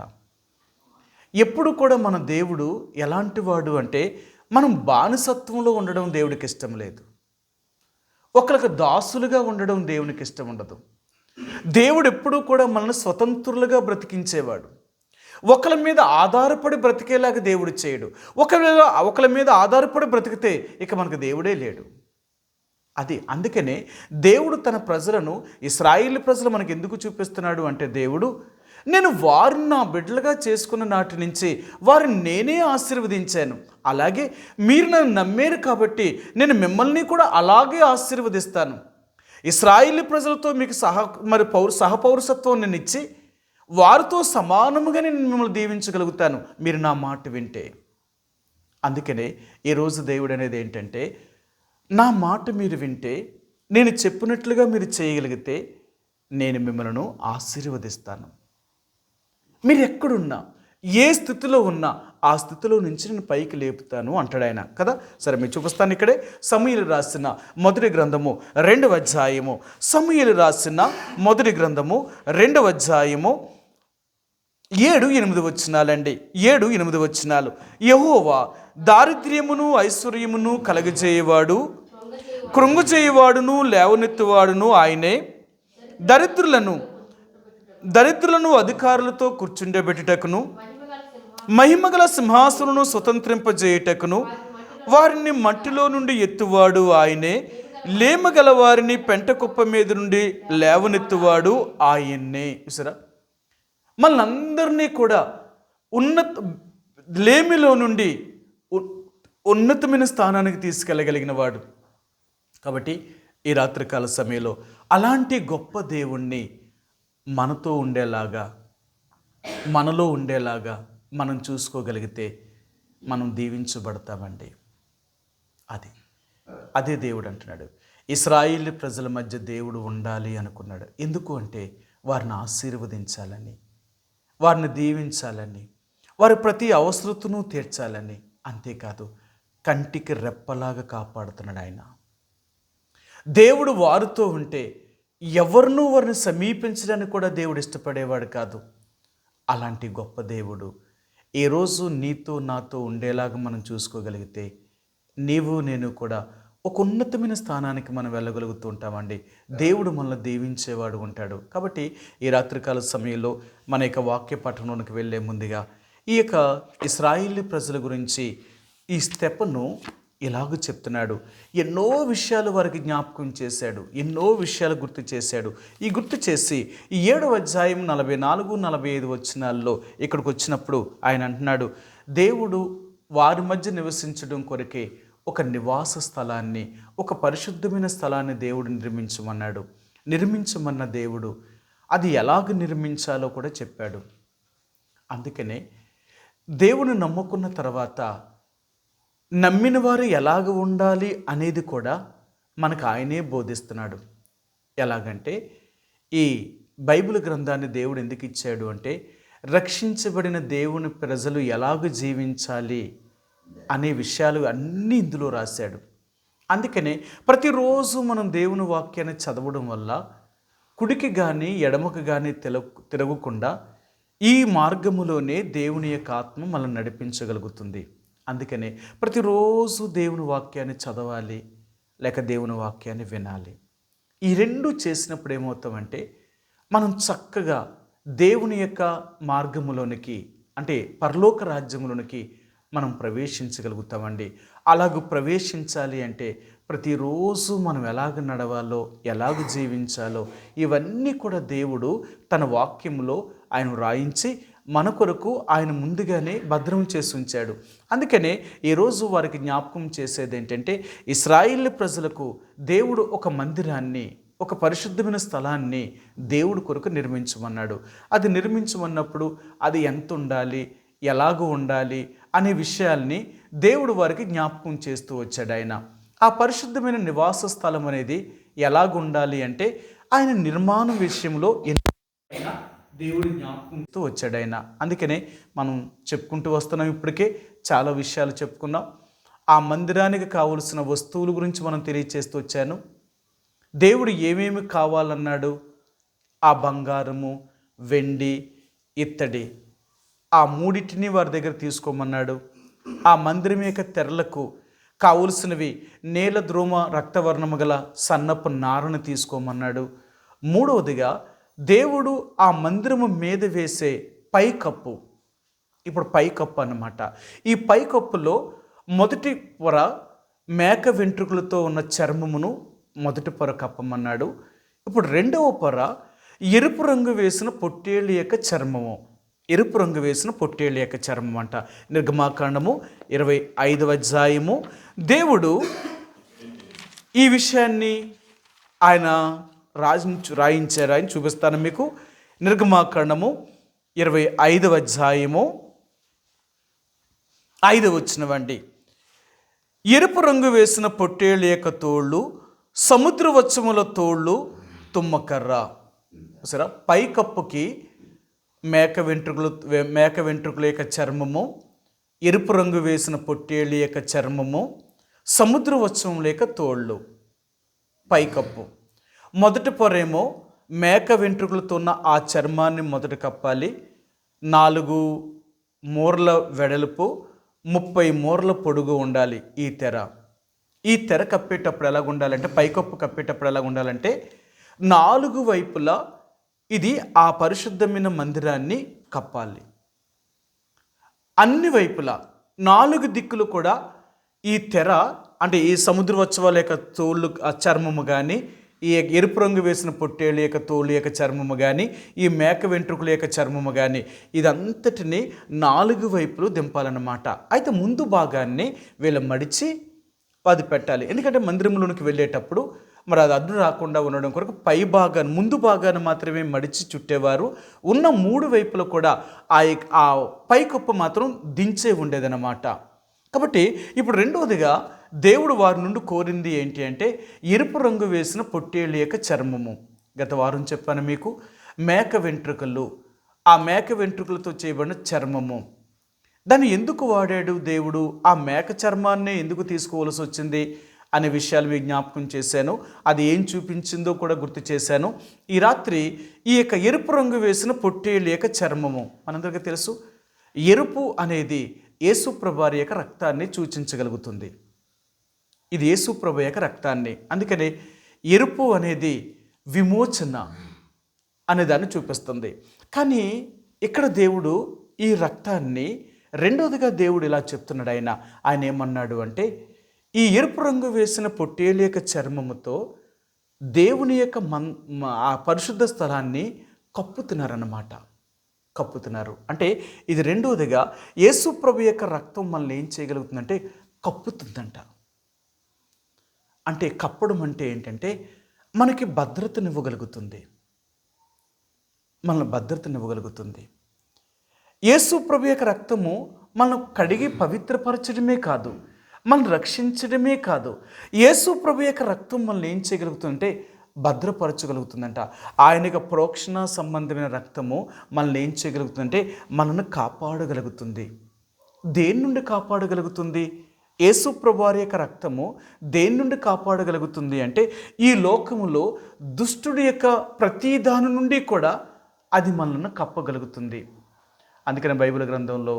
ఎప్పుడు కూడా మన దేవుడు ఎలాంటి వాడు అంటే మనం బానిసత్వంలో ఉండడం దేవుడికి ఇష్టం లేదు. ఒకరికి దాసులుగా ఉండడం దేవునికి ఇష్టం ఉండదు. దేవుడు ఎప్పుడూ కూడా మనల్ని స్వతంత్రులుగా బ్రతికించేవాడు. ఒకరి మీద ఆధారపడి బ్రతికేలాగా దేవుడు చేయడు. ఒకరి మీద ఆధారపడి బ్రతికితే ఇక మనకు దేవుడే లేడు. అందుకనే దేవుడు తన ప్రజలను, ఇశ్రాయేలు ప్రజలు మనకు ఎందుకు చూపిస్తున్నాడు అంటే దేవుడు, నేను వారిని నా బిడ్డలుగా చేసుకున్న నాటి నుంచి వారిని నేనే ఆశీర్వదించాను. అలాగే మీరు నన్ను నమ్మారు కాబట్టి నేను మిమ్మల్ని కూడా అలాగే ఆశీర్వదిస్తాను. ఇశ్రాయేలు ప్రజలతో మీకు సహపౌరసత్వం నేను ఇచ్చి వారితో సమానముగా నేను మిమ్మల్ని దీవించగలుగుతాను మీరు నా మాట వింటే. అందుకనే ఈరోజు దేవుడు అనేది ఏంటంటే, నా మాట మీరు వింటే, నేను చెప్పినట్లుగా మీరు చేయగలిగితే నేను మిమ్మల్ని ఆశీర్వదిస్తాను. మీరు ఎక్కడున్నా, ఏ స్థితిలో ఉన్నా ఆ స్థితిలో నుంచి నేను పైకి లేపుతాను అంటాడు ఆయన కదా. సరే, మీరు చూపిస్తాను. ఇక్కడే సమూయేలు రాసిన మొదటి గ్రంథము 2వ అధ్యాయము, సమూయేలు రాసిన మొదటి గ్రంథము 2వ అధ్యాయము 7-8 వచనాలండి. 7-8 వచనాలు. యెహోవా దారిద్ర్యమును ఐశ్వర్యమును కలగజేయవాడు, కృంగజేయవాడును లేవనెత్తువాడును ఆయనే. దరిద్రులను అధికారులతో కూర్చుండబెట్టుటకును, మహిమగల సింహాసనను స్వతంత్రింపజేయుటకును వారిని మట్టిలో నుండి ఎత్తువాడు ఆయనే. లేమగల వారిని పెంటకుప్ప మీద నుండి లేవనెత్తువాడు ఆయన్నే. చూసారా, మనందరినీ కూడా లేమిలో నుండి ఉన్నతమైన స్థానానికి తీసుకెళ్ళగలిగిన వాడు. కాబట్టి ఈ రాత్రికాల సమయంలో అలాంటి గొప్ప దేవుణ్ణి మనతో ఉండేలాగా, మనలో ఉండేలాగా మనం చూసుకోగలిగితే మనం దీవించబడతామండి. అదే దేవుడు అంటున్నాడు. ఇశ్రాయేలు ప్రజల మధ్య దేవుడు ఉండాలి అనుకున్నాడు. ఎందుకు అంటే వారిని ఆశీర్వదించాలని, వారిని దీవించాలని, వారి ప్రతి అవసరతను తీర్చాలని. అంతేకాదు, కంటికి రెప్పలాగా కాపాడుతున్నాడు ఆయన. దేవుడు వారితో ఉంటే ఎవరినూ వారిని సమీపించడానికి కూడా దేవుడు ఇష్టపడేవాడు కాదు. అలాంటి గొప్ప దేవుడు ఈరోజు నీతో నాతో ఉండేలాగా మనం చూసుకోగలిగితే నీవు నేను కూడా ఒక ఉన్నతమైన స్థానానికి మనం వెళ్ళగలుగుతూ ఉంటామండి. దేవుడు మనల్ని దీవించేవాడు ఉంటాడు. కాబట్టి ఈ రాత్రికాల సమయంలో మన యొక్క వాక్య పఠనంలోకి వెళ్ళే ముందుగా ఈ యొక్క ఇశ్రాయేలు ప్రజల గురించి ఈ స్టెప్ను ఇలాగ చెప్తున్నాడు. ఎన్నో విషయాలు వారికి జ్ఞాపకం చేశాడు, ఎన్నో విషయాలు గుర్తు చేశాడు. ఈ గుర్తు చేసి ఈ 7వ అధ్యాయం 44-45 వచనాల్లో ఇక్కడికి వచ్చినప్పుడు ఆయన అంటున్నాడు, దేవుడు వారి మధ్య నివసించడం కొరకే ఒక నివాస స్థలాన్ని, ఒక పరిశుద్ధమైన స్థలాన్ని దేవుడు నిర్మించమన్న దేవుడు అది ఎలాగ నిర్మించాలో కూడా చెప్పాడు. అందుకనే దేవుని నమ్ముకున్న తర్వాత నమ్మిన వారు ఎలాగ ఉండాలి అనేది కూడా మనకు ఆయనే బోధిస్తున్నాడు. ఎలాగంటే ఈ బైబిల్ గ్రంథాన్ని దేవుడు ఎందుకు ఇచ్చాడు అంటే రక్షించబడిన దేవుని ప్రజలు ఎలాగ జీవించాలి అనే విషయాలు అన్నీ ఇందులో రాశాడు. అందుకనే ప్రతిరోజు మనం దేవుని వాక్యాన్ని చదవడం వల్ల కుడికి కానీ ఎడమకు కానీ తిరగకుండా ఈ మార్గములోనే దేవుని యొక్క ఆత్మ మనల్ని నడిపించగలుగుతుంది. అందుకనే ప్రతిరోజు దేవుని వాక్యాన్ని చదవాలి, లేక దేవుని వాక్యాన్ని వినాలి. ఈ రెండు చేసినప్పుడు ఏమవుతామంటే మనం చక్కగా దేవుని యొక్క మార్గములోనికి అంటే పరలోక రాజ్యంలోనికి మనం ప్రవేశించగలుగుతామండి. అలాగూ ప్రవేశించాలి అంటే ప్రతిరోజు మనం ఎలాగ నడవాలో, ఎలాగ జీవించాలో ఇవన్నీ కూడా దేవుడు తన వాక్యంలో ఆయన వ్రాయించి మన కొరకు ఆయన ముందుగానే భద్రం చేసి ఉంచాడు. అందుకనే ఈరోజు వారికి జ్ఞాపకం చేసేది ఏంటంటే, ఇశ్రాయేలు ప్రజలకు దేవుడు ఒక మందిరాన్ని, ఒక పరిశుద్ధమైన స్థలాన్ని దేవుడు కొరకు నిర్మించమన్నాడు. అది నిర్మించమన్నప్పుడు అది ఎంత ఉండాలి, ఎలాగ ఉండాలి అనే విషయాల్ని దేవుడు వారికి జ్ఞాపకం చేస్తూ వచ్చాడు. ఆయన ఆ పరిశుద్ధమైన నివాస స్థలం అనేది ఎలాగ ఉండాలి అంటే ఆయన నిర్మాణం విషయంలో దేవుడు జ్ఞాపకంతో వచ్చాడు ఆయన. అందుకనే మనం చెప్పుకుంటూ వస్తున్నాం. ఇప్పటికే చాలా విషయాలు చెప్పుకున్నాం. ఆ మందిరానికి కావలసిన వస్తువుల గురించి మనం తెలియచేస్తూ వచ్చాను. దేవుడు ఏమేమి కావాలన్నాడు? ఆ బంగారము, వెండి, ఇత్తడి, ఆ మూడింటిని వారి దగ్గర తీసుకోమన్నాడు. ఆ మందిరం యొక్క తెరలకు కావలసినవి నేల ద్రోమ రక్తవర్ణము గల సన్నపు నారను తీసుకోమన్నాడు. మూడవదిగా దేవుడు ఆ మందిరము మీద వేసే పైకప్పు, ఇప్పుడు పైకప్పు అన్నమాట. ఈ పైకప్పులో మొదటి పొర మేక వెంట్రుకలతో ఉన్న చర్మమును మొదటి పొర కప్పమన్నాడు. ఇప్పుడు రెండవ పొర ఎరుపు రంగు వేసిన పొట్టేళ్ళ యొక్క చర్మము, ఎరుపు రంగు వేసిన పొట్టేళ్ళ యొక్క చర్మం అంట. నిర్గమాకాండము 25వ అధ్యాయము దేవుడు ఈ విషయాన్ని ఆయన రాయించారు. ఆయన చూపిస్తాను మీకు. నిర్గమాకాండము 25వ అధ్యాయము 5వ వచనమండి. ఎరుపు రంగు వేసిన పొట్టేళ్ళ యొక్క తోళ్ళు, సముద్ర వత్సముల తోళ్ళు, తుమ్మకర్ర. సరే, పైకప్పుకి మేక వెంట్రుకల యొక్క చర్మము, ఎరుపు రంగు వేసిన పొట్టేళ్ళ యొక్క చర్మము, సముద్ర వత్సముల యొక్క తోళ్ళు, పైకప్పు. మొదటి పొరేమో మేక వెంట్రుకలతో ఉన్న ఆ చర్మాన్ని మొదట కప్పాలి. 4 మూరల వెడల్పు, 30 మూరల పొడుగు ఉండాలి ఈ తెర. ఈ తెర కప్పేటప్పుడు ఎలాగ ఉండాలంటే, పైకప్పు కప్పేటప్పుడు ఎలాగ ఉండాలంటే 4 వైపులా ఇది ఆ పరిశుద్ధమైన మందిరాన్ని కప్పాలి. అన్ని వైపులా 4 దిక్కులు కూడా ఈ తెర, అంటే ఈ సముద్రవత్సవాల యొక్క తోళ్ళు ఆ చర్మము కానీ, ఈ ఎరుపు రంగు వేసిన పొట్టేళ్ళ యొక్క తోలు యొక్క చర్మము కానీ, ఈ మేక వెంట్రుకల యొక్క చర్మము కానీ, ఇదంతటిని 4 వైపులు దింపాలన్నమాట. అయితే ముందు భాగాన్ని వీళ్ళు మడిచి అది పెట్టాలి. ఎందుకంటే మందిరంలోనికి వెళ్ళేటప్పుడు మరి అది అడ్డు రాకుండా ఉండడం కొరకు పై భాగాన్ని, ముందు భాగాన్ని మాత్రమే మడిచి చుట్టేవారు. ఉన్న 3 వైపులు కూడా ఆ పైకప్పు మాత్రం దించే ఉండేదన్నమాట. కాబట్టి ఇప్పుడు రెండవదిగా దేవుడు వారి నుండి కోరింది ఏంటి అంటే, ఎరుపు రంగు వేసిన పొట్టేళ్ళ యొక్క చర్మము. గత వారం చెప్పాను మీకు. మేక వెంట్రుకలు, ఆ మేక వెంట్రుకలతో చేయబడిన చర్మము. దాన్ని ఎందుకు వాడాడు దేవుడు? ఆ మేక చర్మాన్నే ఎందుకు తీసుకోవాల్సి వచ్చింది అనే విషయాలు మీకు జ్ఞాపకం చేశాను. అది ఏం చూపించిందో కూడా గుర్తు చేశాను. ఈ రాత్రి ఈ యొక్క ఎరుపు రంగు వేసిన పొట్టేళ్ళ యొక్క చర్మము, మనందరికీ తెలుసు, ఎరుపు అనేది యేసుప్రభు వారి యొక్క రక్తాన్ని సూచించగలుగుతుంది. ఇది యేసుప్రభు యొక్క రక్తాన్ని. అందుకని ఎరుపు అనేది విమోచన అనేదాన్ని చూపిస్తుంది. కానీ ఇక్కడ దేవుడు ఈ రక్తాన్ని, రెండవదిగా దేవుడు ఇలా చెప్తున్నాడు. ఆయన ఏమన్నాడు అంటే, ఈ ఎరుపు రంగు వేసిన పొట్టేళ్ళ యొక్క చర్మముతో దేవుని యొక్క ఆ పరిశుద్ధ స్థలాన్ని కప్పుతున్నారన్నమాట. కప్పుతున్నారు అంటే ఇది రెండవదిగా యేసు ప్రభు యొక్క రక్తం మనల్ని ఏం చేయగలుగుతుందంటే కప్పుతుందంట. అంటే కప్పడం అంటే ఏంటంటే మనకి భద్రతనివ్వగలుగుతుంది, మనల్ని భద్రతనివ్వగలుగుతుంది. యేసు ప్రభు యొక్క రక్తము మనం కడిగి పవిత్రపరచడమే కాదు, మనం రక్షించడమే కాదు, యేసు ప్రభు యొక్క రక్తం మనల్ని ఏం చేయగలుగుతుందంటే భద్రపరచగలుగుతుందంట. ఆయన యొక్క ప్రోక్షణ సంబంధమైన రక్తము మనల్ని ఏం చేయగలుగుతుందంటే మనల్ని కాపాడగలుగుతుంది. దేని నుండి కాపాడగలుగుతుంది? యేసు ప్రభు వారి యొక్క రక్తము దేని నుండి కాపాడగలుగుతుంది అంటే ఈ లోకములో దుష్టుడి యొక్క ప్రతి దాని నుండి కూడా అది మనల్ని కప్పగలుగుతుంది. అందుకని బైబిల్ గ్రంథంలో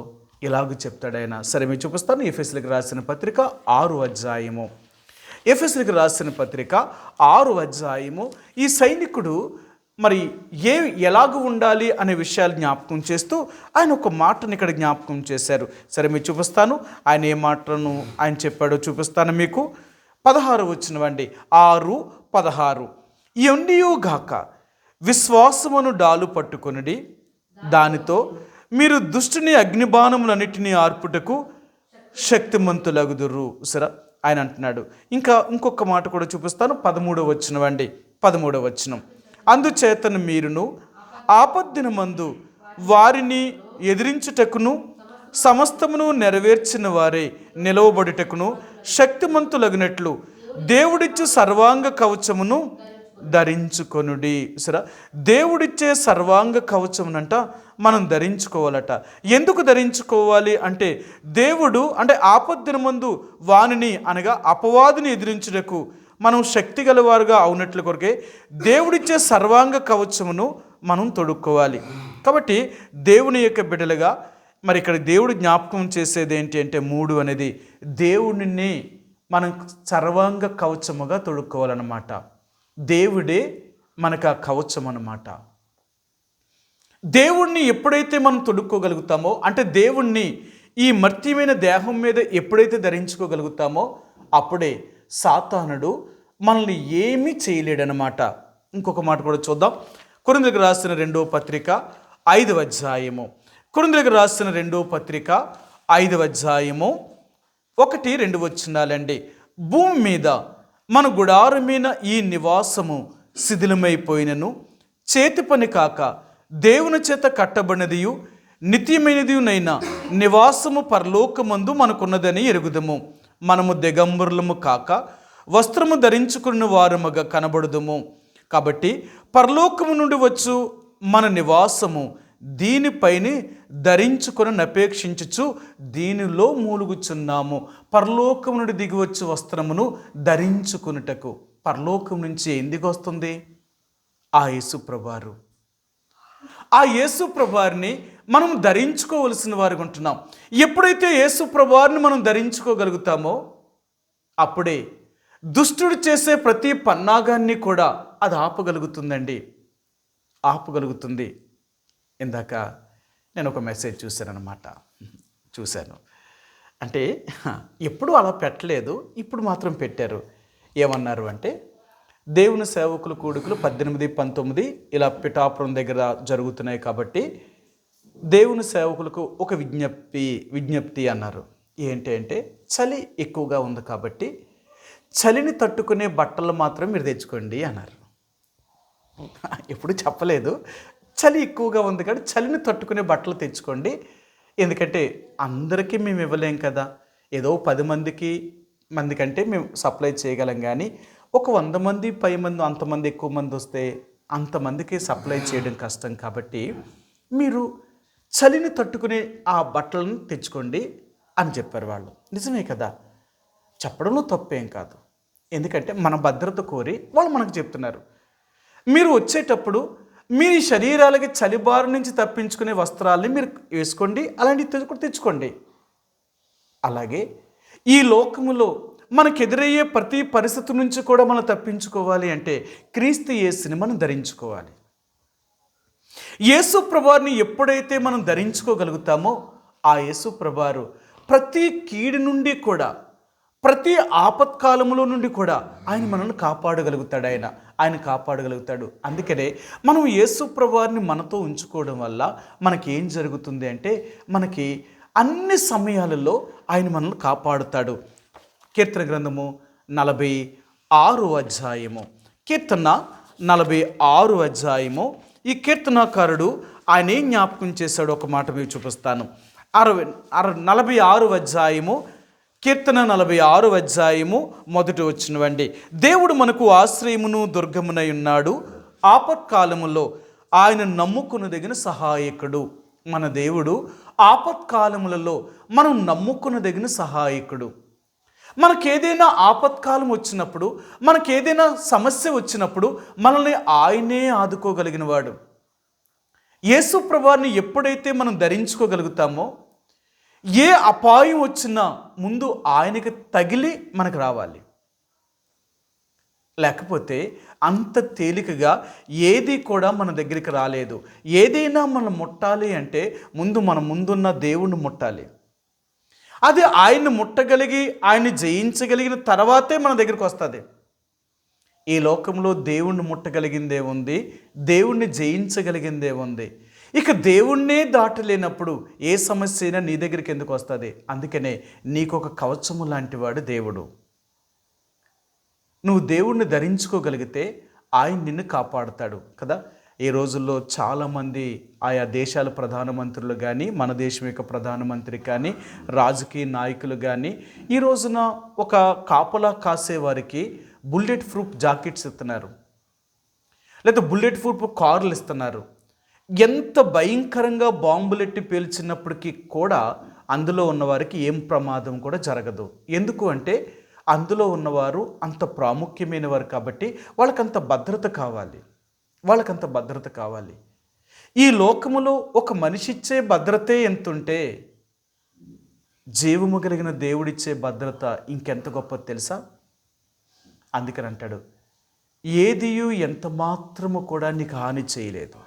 ఇలాగ చెప్తాడు ఆయన. సరే మీరు చూపిస్తాను. ఎఫెసీయులకు రాసిన పత్రిక 6వ అధ్యాయము. ఎఫెసీయులకు రాసిన పత్రిక 6వ అధ్యాయము. ఈ సైనికుడు మరి ఎలాగ ఉండాలి అనే విషయాలు జ్ఞాపకం చేస్తూ ఆయన ఒక మాటను ఇక్కడ జ్ఞాపకం చేశారు. సరే మీకు చూపిస్తాను, ఆయన ఏ మాటను ఆయన చెప్పాడో చూపిస్తాను మీకు. 16 వచ్చినవండి, 6:16. ఎండియుగాక విశ్వాసమును డాలు పట్టుకొనుడి, దానితో మీరు దుష్టుని అగ్నిబాణములన్నిటినీ ఆర్పుటకు శక్తిమంతులగుదురు. సరే ఆయన అంటున్నాడు. ఇంకొక మాట కూడా చూపిస్తాను. 13 వచ్చినవండి, 13 వచనం. అందుచేతను మీరును ఆపద్దినమందు వారిని ఎదిరించుటకును సమస్తమును నెరవేర్చిన వారే నిలవబడుటకును శక్తిమంతులగినట్లు దేవుడిచ్చు సర్వాంగ కవచమును ధరించుకొనుడి. సరే దేవుడిచ్చే సర్వాంగ కవచమునంట మనం ధరించుకోవాలట. ఎందుకు ధరించుకోవాలి అంటే దేవుడు అంటే ఆపద్దినమందు వానిని అనగా అపవాదిని ఎదిరించుటకు మనం శక్తి గలవారుగా అవునట్లు కొరకే దేవుడిచ్చే సర్వాంగ కవచమును మనం తొడుక్కోవాలి. కాబట్టి దేవుని యొక్క బిడ్డలుగా మరి ఇక్కడ దేవుడు జ్ఞాపకం చేసేది ఏంటి అంటే 3 అనేది దేవుడిని మనం సర్వాంగ కవచముగా తొడుక్కోవాలన్నమాట. దేవుడే మనకు ఆ కవచం అన్నమాట. దేవుణ్ణి ఎప్పుడైతే మనం తొడుక్కోగలుగుతామో అంటే దేవుణ్ణి ఈ మర్త్యమైన దేహం మీద ఎప్పుడైతే ధరించుకోగలుగుతామో అప్పుడే సాతానుడు మనల్ని ఏమీ చేయలేడనమాట. ఇంకొక మాట కూడా చూద్దాం. కొరింథీయులకు రాసిన 2వ పత్రిక 5వ అధ్యాయము. కొరింథీయులకు రాసిన 2వ పత్రిక 5వ అధ్యాయము 1-2 వచనాలండి. భూమి మీద మన గుడారమైన ఈ నివాసము శిథిలమైపోయినను చేతి పని కాక దేవుని చేత కట్టబడినదియు నిత్యమైనదియునైన నివాసము పరలోకమందు మనకున్నదని ఎరుగుదము. మనము దిగంబరులము కాక వస్త్రము ధరించుకున్న వారముగా కనబడుదుము. కాబట్టి పరలోకము నుండి వచ్చు మన నివాసము దీనిపైన ధరించుకొని అపేక్షించుచు దీనిలో మూలుగుచున్నాము. పరలోకము నుండి దిగివచ్చు వస్త్రమును ధరించుకున్నటకు. పరలోకం నుంచి ఎందుకు వస్తుంది? ఆ యేసుప్రభువారు. ఆ యేసుప్రభువారిని మనం ధరించుకోవలసిన వారికి ఉంటున్నాం. ఎప్పుడైతే యేసుప్రభువారిని మనం ధరించుకోగలుగుతామో అప్పుడే దుష్టుడు చేసే ప్రతి పన్నాగాన్ని కూడా అది ఆపగలుగుతుందండి, ఆపగలుగుతుంది. ఇందాక నేను ఒక మెసేజ్ చూశాను. అంటే ఎప్పుడు అలా పెట్టలేదు, ఇప్పుడు మాత్రం పెట్టారు. ఏమన్నారు అంటే దేవుని సేవకుల కూడికలు 18, 19 ఇలా పిఠాపురం దగ్గర జరుగుతున్నాయి కాబట్టి దేవుని సేవకులకు ఒక విజ్ఞప్తి అన్నారు. ఏంటి అంటే చలి ఎక్కువగా ఉంది కాబట్టి చలిని తట్టుకునే బట్టలు మాత్రం మీరు తెచ్చుకోండి అన్నారు. ఎప్పుడు చెప్పలేదు. చలి ఎక్కువగా ఉంది కాబట్టి చలిని తట్టుకునే బట్టలు తెచ్చుకోండి. ఎందుకంటే అందరికీ మేము ఇవ్వలేం కదా. ఏదో 10 మంది కంటే మేము సప్లై చేయగలం. కానీ ఒక 100 మంది 10 మంది అంతమంది ఎక్కువ మంది వస్తే అంతమందికి సప్లై చేయడం కష్టం. కాబట్టి మీరు చలిని తట్టుకునే ఆ బట్టలను తెచ్చుకోండి అని చెప్పారు వాళ్ళు. నిజమే కదా, చెప్పడంలో తప్పేం కాదు. ఎందుకంటే మన భద్రత కోరి వాళ్ళు మనకు చెప్తున్నారు. మీరు వచ్చేటప్పుడు మీ శరీరాలకి చలిబారు నుంచి తప్పించుకునే వస్త్రాలని మీరు వేసుకోండి, అలాంటివి తెచ్చుకోండి. అలాగే ఈ లోకములో మనకు ఎదురయ్యే ప్రతి పరిస్థితి నుంచి కూడా మనం తప్పించుకోవాలి అంటే క్రీస్తు యేసుని మనం ధరించుకోవాలి. యేసు ప్రభువారిని ఎప్పుడైతే మనం ధరించుకోగలుగుతామో ఆ యేసు ప్రభువారు ప్రతి కీడు నుండి కూడా ప్రతి ఆపత్కాలంలో నుండి కూడా ఆయన మనల్ని కాపాడగలుగుతాడు. ఆయన కాపాడగలుగుతాడు. అందుకనే మనం యేసు ప్రభువారిని మనతో ఉంచుకోవడం వల్ల మనకేం జరుగుతుంది అంటే మనకి అన్ని సమయాలలో ఆయన మనల్ని కాపాడుతాడు. కీర్తన గ్రంథము 46వ అధ్యాయము. కీర్తన 46వ అధ్యాయము. ఈ కీర్తనాకారుడు ఆయన ఏం జ్ఞాపకం చేశాడు ఒక మాట మీకు చూపిస్తాను. 46వ అధ్యాయము, కీర్తన 46వ అధ్యాయము 1వ వచనమండి. దేవుడు మనకు ఆశ్రయమును దుర్గమునై ఉన్నాడు, ఆపత్కాలములో ఆయన నమ్ముకొనదగిన సహాయకుడు. మన దేవుడు ఆపత్కాలములలో మనం నమ్ముకొనదగిన సహాయకుడు. మనకేదైనా ఆపత్కాలం వచ్చినప్పుడు, మనకేదైనా సమస్య వచ్చినప్పుడు మనల్ని ఆయనే ఆదుకోగలిగిన వాడు. యేసు ప్రభువారిని ఎప్పుడైతే మనం ధరించుకోగలుగుతామో ఏ అపాయం వచ్చినా ముందు ఆయనకి తగిలి మనకు రావాలి. లేకపోతే అంత తేలికగా ఏది కూడా మన దగ్గరికి రాలేదు. ఏదైనా మనం ముట్టాలి అంటే ముందు మన ముందున్న దేవుణ్ణి ముట్టాలి. అది ఆయన్ని ముట్టగలిగి ఆయన్ని జయించగలిగిన తర్వాతే మన దగ్గరికి వస్తుంది. ఈ లోకంలో దేవుణ్ణి ముట్టగలిగిందే ఉంది, దేవుణ్ణి జయించగలిగిందే ఉంది. ఇక దేవుణ్ణే దాటలేనప్పుడు ఏ సమస్య అయినా నీ దగ్గరికి ఎందుకు వస్తుంది? అందుకనే నీకొక కవచము లాంటివాడు దేవుడు. నువ్వు దేవుణ్ణి ధరించుకోగలిగితే ఆయన నిన్ను కాపాడుతాడు కదా. ఈ రోజుల్లో చాలామంది ఆయా దేశాల ప్రధానమంత్రులు కానీ, మన దేశం యొక్క ప్రధానమంత్రి కానీ, రాజకీయ నాయకులు కానీ ఈ రోజున ఒక కాపలా కాసేవారికి బుల్లెట్ ప్రూఫ్ జాకెట్స్ ఇస్తున్నారు, లేదా బుల్లెట్ ప్రూఫ్ కార్లు ఇస్తున్నారు. ఎంత భయంకరంగా బాంబులెట్టి పేల్చినప్పటికీ కూడా అందులో ఉన్నవారికి ఏం ప్రమాదం కూడా జరగదు. ఎందుకు అంటే అందులో ఉన్నవారు అంత ప్రాముఖ్యమైన వారు కాబట్టి వాళ్ళకంత భద్రత కావాలి, వాళ్ళకంత భద్రత కావాలి. ఈ లోకములో ఒక మనిషి ఇచ్చే భద్రతే ఎంతుంటే జీవము కలిగిన దేవుడిచ్చే భద్రత ఇంకెంత గొప్పది తెలుసా? అందుకని అంటాడు, ఏదియు ఎంత మాత్రము కూడా నీకు హాని చేయలేదు.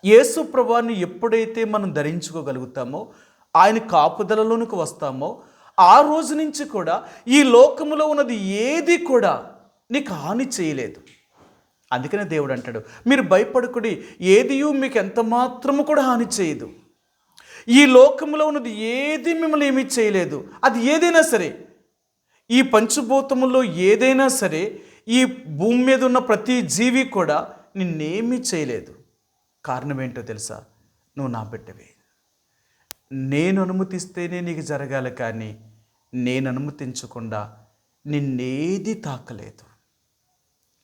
యేసు ప్రభువుని ఎప్పుడైతే మనం ధరించుకోగలుగుతామో, ఆయన కాపుదలలోనికి వస్తామో, ఆ రోజు నుంచి కూడా ఈ లోకములో ఉన్నది ఏది కూడా నీకు హాని చేయలేదు. అందుకనే దేవుడు అంటాడు, మీరు భయపడకుడి, ఏదియు మీకు ఎంత మాత్రము కూడా హాని చేయదు. ఈ లోకంలో ఉన్నది ఏది మిమ్మల్ని ఏమీ చేయలేదు. అది ఏదైనా సరే, ఈ పంచభూతముల్లో ఏదైనా సరే, ఈ భూమి మీద ఉన్న ప్రతి జీవి కూడా నిన్నేమీ చేయలేదు. కారణం ఏంటో తెలుసా? నువ్వు నా బిడ్డవే. నేను అనుమతిస్తేనే నీకు జరగాలి, కానీ నేను అనుమతించకుండా నిన్నేది తాకలేదు,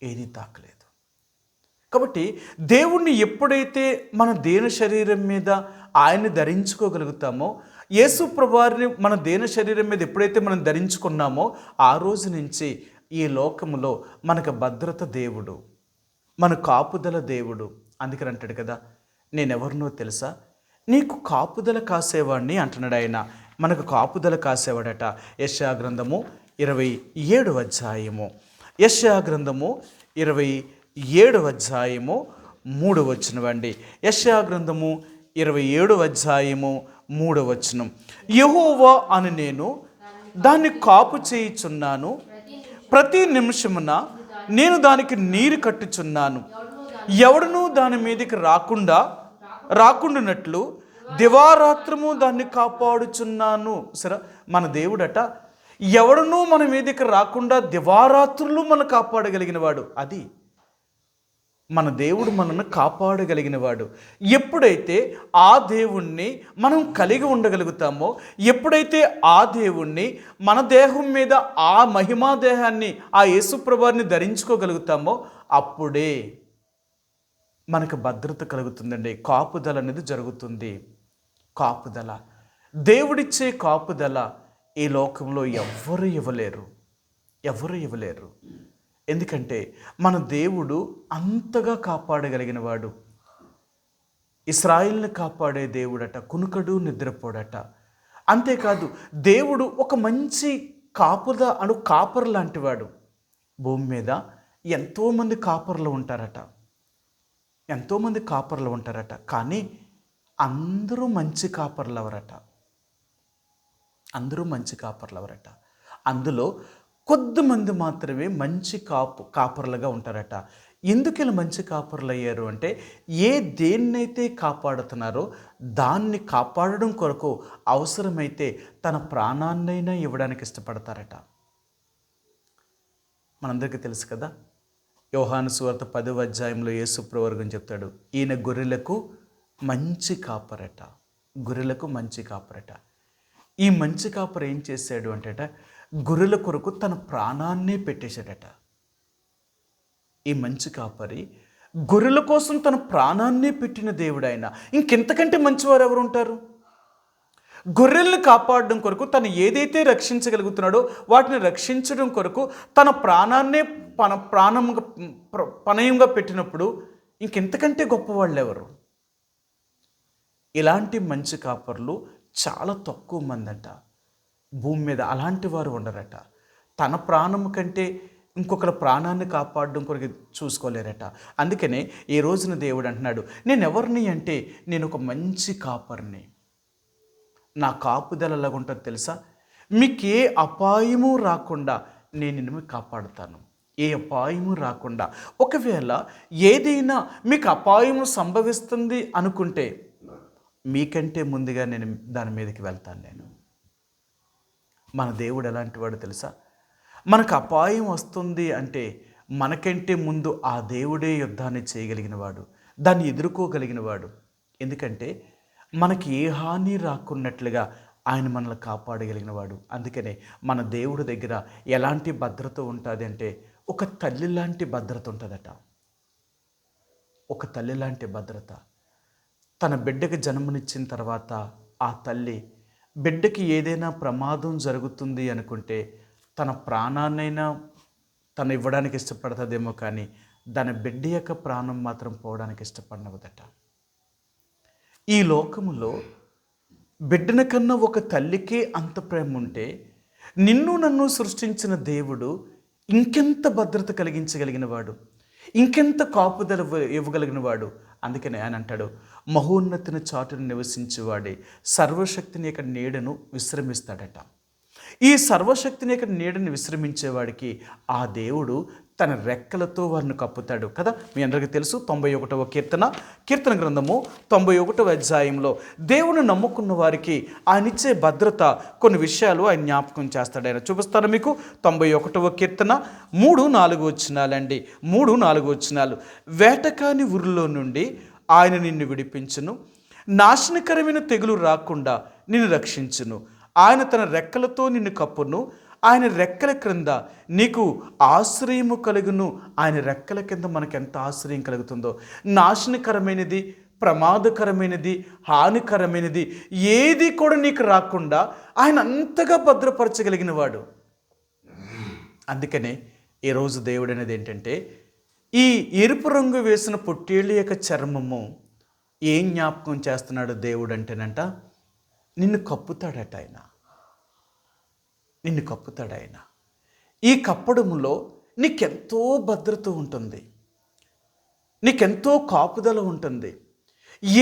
ఏది తాకలేదు. కాబట్టి దేవుణ్ణి ఎప్పుడైతే మన దేన శరీరం మీద ఆయన్ని ధరించుకోగలుగుతామో, యేసు ప్రభువారిని మన దేన శరీరం మీద ఎప్పుడైతే మనం ధరించుకున్నామో ఆ రోజు నుంచి ఈ లోకములో మనకు భద్రత దేవుడు, మన కాపుదల దేవుడు. అందుకని అంటాడు కదా, నేనెవరినో తెలుసా? నీకు కాపుదల కాసేవాడిని అంటున్నాడు ఆయన. మనకు కాపుదల కాసేవాడట. యెషయా గ్రంథము 27వ అధ్యాయము, యెషయా గ్రంథము 27వ అధ్యాయము 3వ వచనం అండి. యెషయా గ్రంథము 27వ అధ్యాయము 3వ వచనం. యెహోవా అని నేను దాన్ని కాపు చేయుచున్నాను, ప్రతి నిమిషమున నేను దానికి నీరు కట్టుచున్నాను, ఎవడునూ దాని మీదకి రాకుండానట్లు దివారాత్రము దాన్ని కాపాడుచున్నాను. సరే, మన దేవుడట ఎవడునూ మన మీదకి రాకుండా దివారాత్రులు మనం కాపాడగలిగిన వాడు. అది మన దేవుడు మనల్ని కాపాడగలిగిన వాడు. ఎప్పుడైతే ఆ దేవుణ్ణి మనం కలిగి ఉండగలుగుతామో, ఎప్పుడైతే ఆ దేవుణ్ణి మన దేహం మీద ఆ మహిమా దేహాన్ని, ఆ యేసుప్రభువుని ధరించుకోగలుగుతామో అప్పుడే మనకు భద్రత కలుగుతుందండి. కాపుదల అనేది జరుగుతుంది. కాపుదల, దేవుడిచ్చే కాపుదల ఈ లోకంలో ఎవరు ఇవ్వలేరు. ఎందుకంటే మన దేవుడు అంతగా కాపాడగలిగిన వాడు. ఇశ్రాయేలుని కాపాడే దేవుడట, కునుకడు నిద్రపోడట. అంతేకాదు, దేవుడు ఒక మంచి కాపర్ లాంటి వాడు. భూమి మీద ఎంతోమంది కాపర్లు ఉంటారట, కానీ అందరూ మంచి కాపర్లు ఎవరట? అందులో కొద్దిమంది మాత్రమే మంచి కాపర్లుగా ఉంటారట. ఎందుకు ఇలా మంచి కాపర్లు అయ్యారు అంటే, దేన్నైతే కాపాడుతున్నారో దాన్ని కాపాడడం కొరకు అవసరమైతే తన ప్రాణాన్నైనా ఇవ్వడానికి ఇష్టపడతారట. మనందరికీ తెలుసు కదా, యోహాను సువార్త 10వ అధ్యాయంలో యేసు ప్రభువు గురించి చెప్తాడు, ఈయన గొర్రెలకు మంచి కాపరట. ఈ మంచి కాపర్ ఏం చేశాడు అంటే, గొర్రెల కొరకు తన ప్రాణాన్నే పెట్టేశాడట. ఈ మంచి కాపరి గొర్రెల కోసం తన ప్రాణాన్నే పెట్టిన దేవుడు ఆయన. ఇంకెంతకంటే మంచివారు ఎవరు ఉంటారు? గొర్రెల్ని కాపాడడం కొరకు తను ఏదైతే రక్షించగలుగుతున్నాడో వాటిని రక్షించడం కొరకు తన ప్రాణాన్నే పణయంగా పెట్టినప్పుడు ఇంకెంతకంటే గొప్పవాళ్ళు ఎవరు? ఇలాంటి మంచి కాపర్లు చాలా తక్కువ మంది అంట భూమి మీద. అలాంటి వారు ఉండరట. తన ప్రాణం కంటే ఇంకొకరి ప్రాణాన్ని కాపాడడం కొరకు చూసుకోలేరట. అందుకనే ఈ రోజున దేవుడు అంటున్నాడు, నేను ఎవరిని అంటే నేను ఒక మంచి కాపరిని. నా కాపుదల ఎలాగుంటుందో తెలుసా? మీకు ఏ అపాయము రాకుండా నేను నిన్ను కాపాడుతాను. ఏ అపాయము రాకుండా. ఒకవేళ ఏదైనా మీకు అపాయము సంభవిస్తుంది అనుకుంటే మీకంటే ముందుగా నేను దాని మీదకి వెళ్తాను. మన దేవుడు ఎలాంటి వాడు తెలుసా? మనకు అపాయం వస్తుంది అంటే మనకంటే ముందు ఆ దేవుడే యుద్ధాన్ని చేయగలిగిన వాడు, దాన్ని ఎదుర్కోగలిగిన వాడు. ఎందుకంటే మనకి ఏ హాని రాకున్నట్లుగా ఆయన మనల్ని కాపాడగలిగిన వాడు. అందుకనే మన దేవుడి దగ్గర ఎలాంటి భద్రత ఉంటుంది అంటే ఒక తల్లి లాంటి భద్రత ఉంటుందట. ఒక తల్లి లాంటి భద్రత. తన బిడ్డకి జన్మనిచ్చిన తర్వాత ఆ తల్లి బిడ్డకి ఏదైనా ప్రమాదం జరుగుతుంది అనుకుంటే తన ప్రాణాన్నైనా తను ఇవ్వడానికి ఇష్టపడుతుందేమో, కానీ దాని బిడ్డ యొక్క ప్రాణం మాత్రం పోవడానికి ఇష్టపడనవదట. ఈ లోకములో బిడ్డన కన్నా ఒక తల్లికే అంత ప్రేమ ఉంటే నిన్ను నన్ను సృష్టించిన దేవుడు ఇంకెంత భద్రత కలిగించగలిగిన వాడు, ఇంకెంత కాపుదల ఇవ్వగలిగిన వాడు. అందుకని ఆయన అంటాడు, మహోన్నతిని చాటును నివసించేవాడే సర్వశక్తిని యొక్క నీడను విశ్రమిస్తాడట. ఈ సర్వశక్తిని యొక్క నీడని విశ్రమించేవాడికి ఆ దేవుడు తన రెక్కలతో వారిని కప్పుతాడు కదా. మీ అందరికీ తెలుసు 91వ కీర్తన గ్రంథము 91వ అధ్యాయంలో దేవుని నమ్ముకున్న వారికి ఆయన ఇచ్చే భద్రత కొన్ని విషయాలు ఆయన జ్ఞాపకం చేస్తాడు. ఆయన చూపిస్తాను మీకు. 91వ కీర్తన 3-4 వచనాలండి. 3-4 వచనాలు. వేటకాని ఊరిలో నుండి ఆయన నిన్ను విడిపించును, నాశనకరమైన తెగులు రాకుండా నిన్ను రక్షించును. ఆయన తన రెక్కలతో నిన్ను కప్పును, ఆయన రెక్కల క్రింద నీకు ఆశ్రయము కలుగును. ఆయన రెక్కల కింద మనకు ఎంత ఆశ్రయం కలుగుతుందో. నాశనకరమైనది, ప్రమాదకరమైనది, హానికరమైనది ఏది కూడా నీకు రాకుండా ఆయన అంతగా భద్రపరచగలిగిన వాడు. అందుకనే ఈరోజు దేవుడు అనేది ఏంటంటే, ఈ ఎరుపు రంగు వేసిన పొట్టేళ్ళ యొక్క చర్మము ఏం జ్ఞాపకం చేస్తున్నాడు దేవుడు అంటేనంట, నిన్ను కప్పుతాడట ఆయన. నిన్ను కప్పుతాడు ఆయన. ఈ కప్పడంలో నీకెంతో భద్రత ఉంటుంది, నీకెంతో కాపుదల ఉంటుంది.